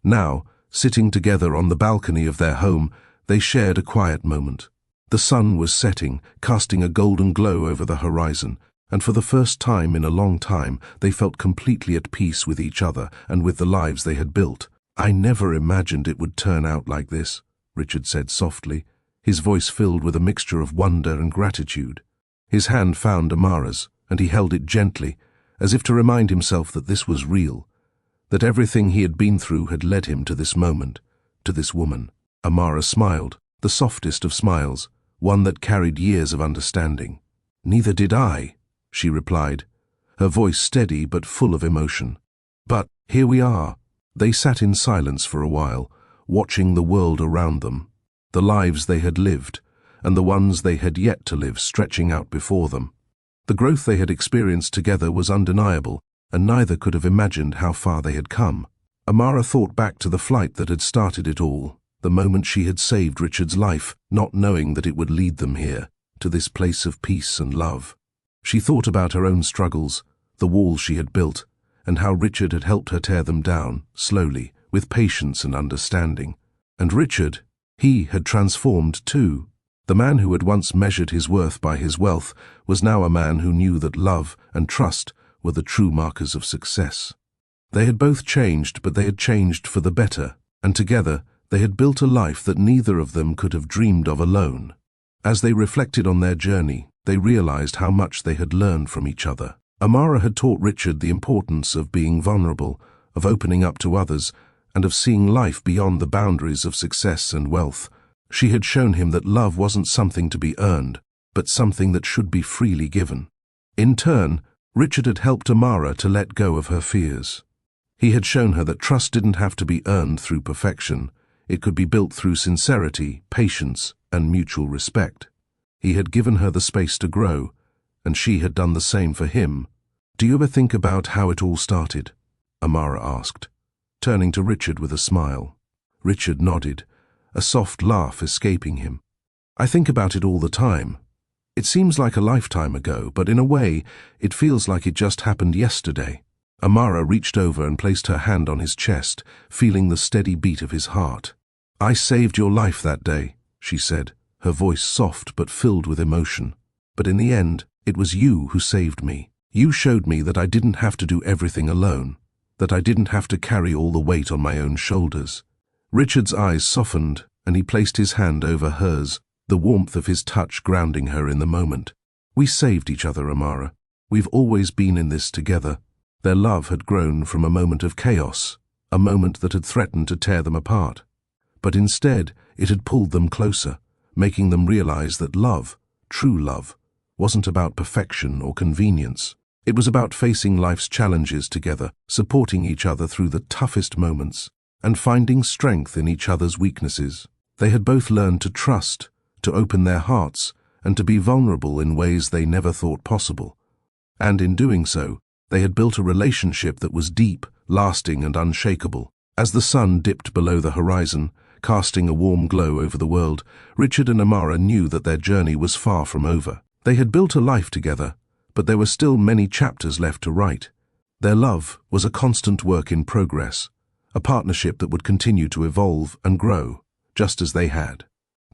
[SPEAKER 1] Now, sitting together on the balcony of their home, they shared a quiet moment. The sun was setting, casting a golden glow over the horizon, and for the first time in a long time, they felt completely at peace with each other and with the lives they had built. "I never imagined it would turn out like this," Richard said softly, his voice filled with a mixture of wonder and gratitude. His hand found Amara's, and he held it gently, as if to remind himself that this was real, that everything he had been through had led him to this moment, to this woman. Amara smiled, the softest of smiles, one that carried years of understanding. "Neither did I," she replied, her voice steady but full of emotion. "But here we are." They sat in silence for a while, watching the world around them, the lives they had lived, and the ones they had yet to live stretching out before them. The growth they had experienced together was undeniable, and neither could have imagined how far they had come. Amara thought back to the flight that had started it all, the moment she had saved Richard's life, not knowing that it would lead them here, to this place of peace and love. She thought about her own struggles, the walls she had built, and how Richard had helped her tear them down, slowly, with patience and understanding. And Richard, he had transformed too. The man who had once measured his worth by his wealth was now a man who knew that love and trust were the true markers of success. They had both changed, but they had changed for the better, and together they had built a life that neither of them could have dreamed of alone. As they reflected on their journey, they realized how much they had learned from each other. Amara had taught Richard the importance of being vulnerable, of opening up to others, and of seeing life beyond the boundaries of success and wealth. She had shown him that love wasn't something to be earned, but something that should be freely given. In turn, Richard had helped Amara to let go of her fears. He had shown her that trust didn't have to be earned through perfection. It could be built through sincerity, patience, and mutual respect. He had given her the space to grow, and she had done the same for him. "Do you ever think about how it all started?" Amara asked, turning to Richard with a smile. Richard nodded, a soft laugh escaping him. "I think about it all the time. It seems like a lifetime ago, but in a way, it feels like it just happened yesterday." Amara reached over and placed her hand on his chest, feeling the steady beat of his heart. "I saved your life that day," she said, her voice soft but filled with emotion. "But in the end, it was you who saved me. You showed me that I didn't have to do everything alone, that I didn't have to carry all the weight on my own shoulders." Richard's eyes softened, and he placed his hand over hers, the warmth of his touch grounding her in the moment. "We saved each other, Amara. We've always been in this together." Their love had grown from a moment of chaos, a moment that had threatened to tear them apart. But instead, it had pulled them closer, making them realize that love, true love, wasn't about perfection or convenience. It was about facing life's challenges together, supporting each other through the toughest moments, and finding strength in each other's weaknesses. They had both learned to trust, to open their hearts, and to be vulnerable in ways they never thought possible. And in doing so, they had built a relationship that was deep, lasting, and unshakable. As the sun dipped below the horizon, casting a warm glow over the world, Richard and Amara knew that their journey was far from over. They had built a life together, but there were still many chapters left to write. Their love was a constant work in progress, a partnership that would continue to evolve and grow, just as they had.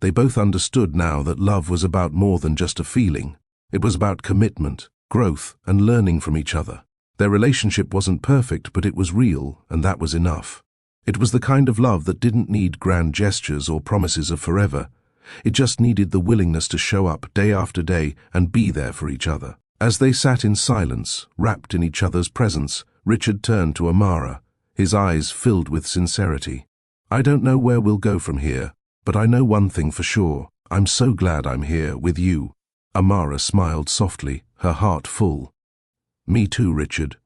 [SPEAKER 1] They both understood now that love was about more than just a feeling. It was about commitment, growth, and learning from each other. Their relationship wasn't perfect, but it was real, and that was enough. It was the kind of love that didn't need grand gestures or promises of forever. It just needed the willingness to show up day after day and be there for each other. As they sat in silence, wrapped in each other's presence, Richard turned to Amara, his eyes filled with sincerity. "I don't know where we'll go from here, but I know one thing for sure. I'm so glad I'm here with you." Amara smiled softly, her heart full. "Me too, Richard.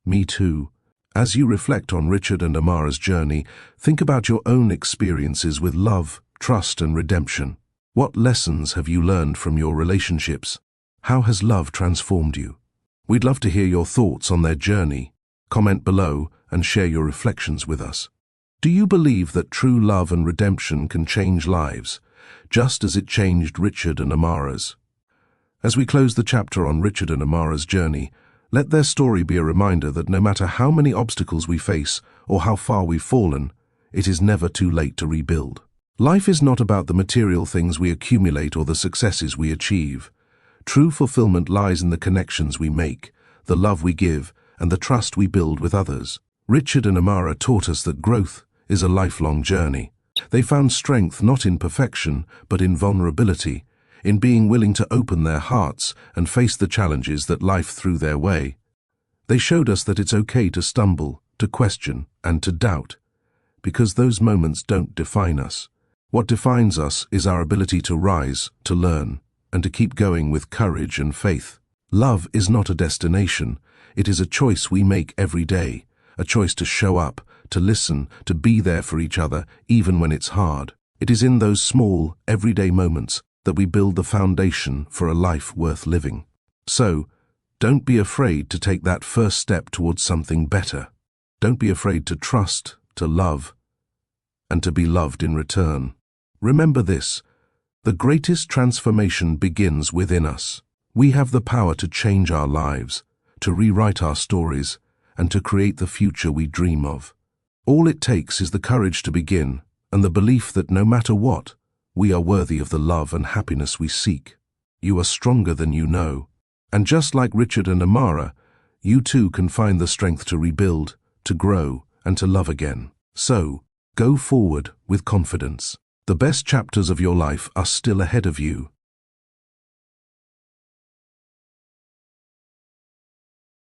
[SPEAKER 1] Me too." As you reflect on Richard and Amara's journey, think about your own experiences with love, trust, and redemption. What lessons have you learned from your relationships? How has love transformed you? We'd love to hear your thoughts on their journey. Comment below and share your reflections with us. Do you believe that true love and redemption can change lives, just as it changed Richard and Amara's? As we close the chapter on Richard and Amara's journey, let their story be a reminder that no matter how many obstacles we face or how far we've fallen, it is never too late to rebuild. Life is not about the material things we accumulate or the successes we achieve. True fulfillment lies in the connections we make, the love we give, and the trust we build with others. Richard and Amara taught us that growth is a lifelong journey. They found strength not in perfection, but in vulnerability, in being willing to open their hearts and face the challenges that life threw their way. They showed us that it's okay to stumble, to question, and to doubt, because those moments don't define us. What defines us is our ability to rise, to learn, and to keep going with courage and faith. Love is not a destination. It is a choice we make every day, a choice to show up, to listen, to be there for each other, even when it's hard. It is in those small, everyday moments that we build the foundation for a life worth living. So, don't be afraid to take that first step towards something better. Don't be afraid to trust, to love, and to be loved in return. Remember this: the greatest transformation begins within us. We have the power to change our lives, to rewrite our stories, and to create the future we dream of. All it takes is the courage to begin, and the belief that no matter what, we are worthy of the love and happiness we seek. You are stronger than you know. And just like Richard and Amara, you too can find the strength to rebuild, to grow, and to love again. So, go forward with confidence. The best chapters of your life are still ahead of you.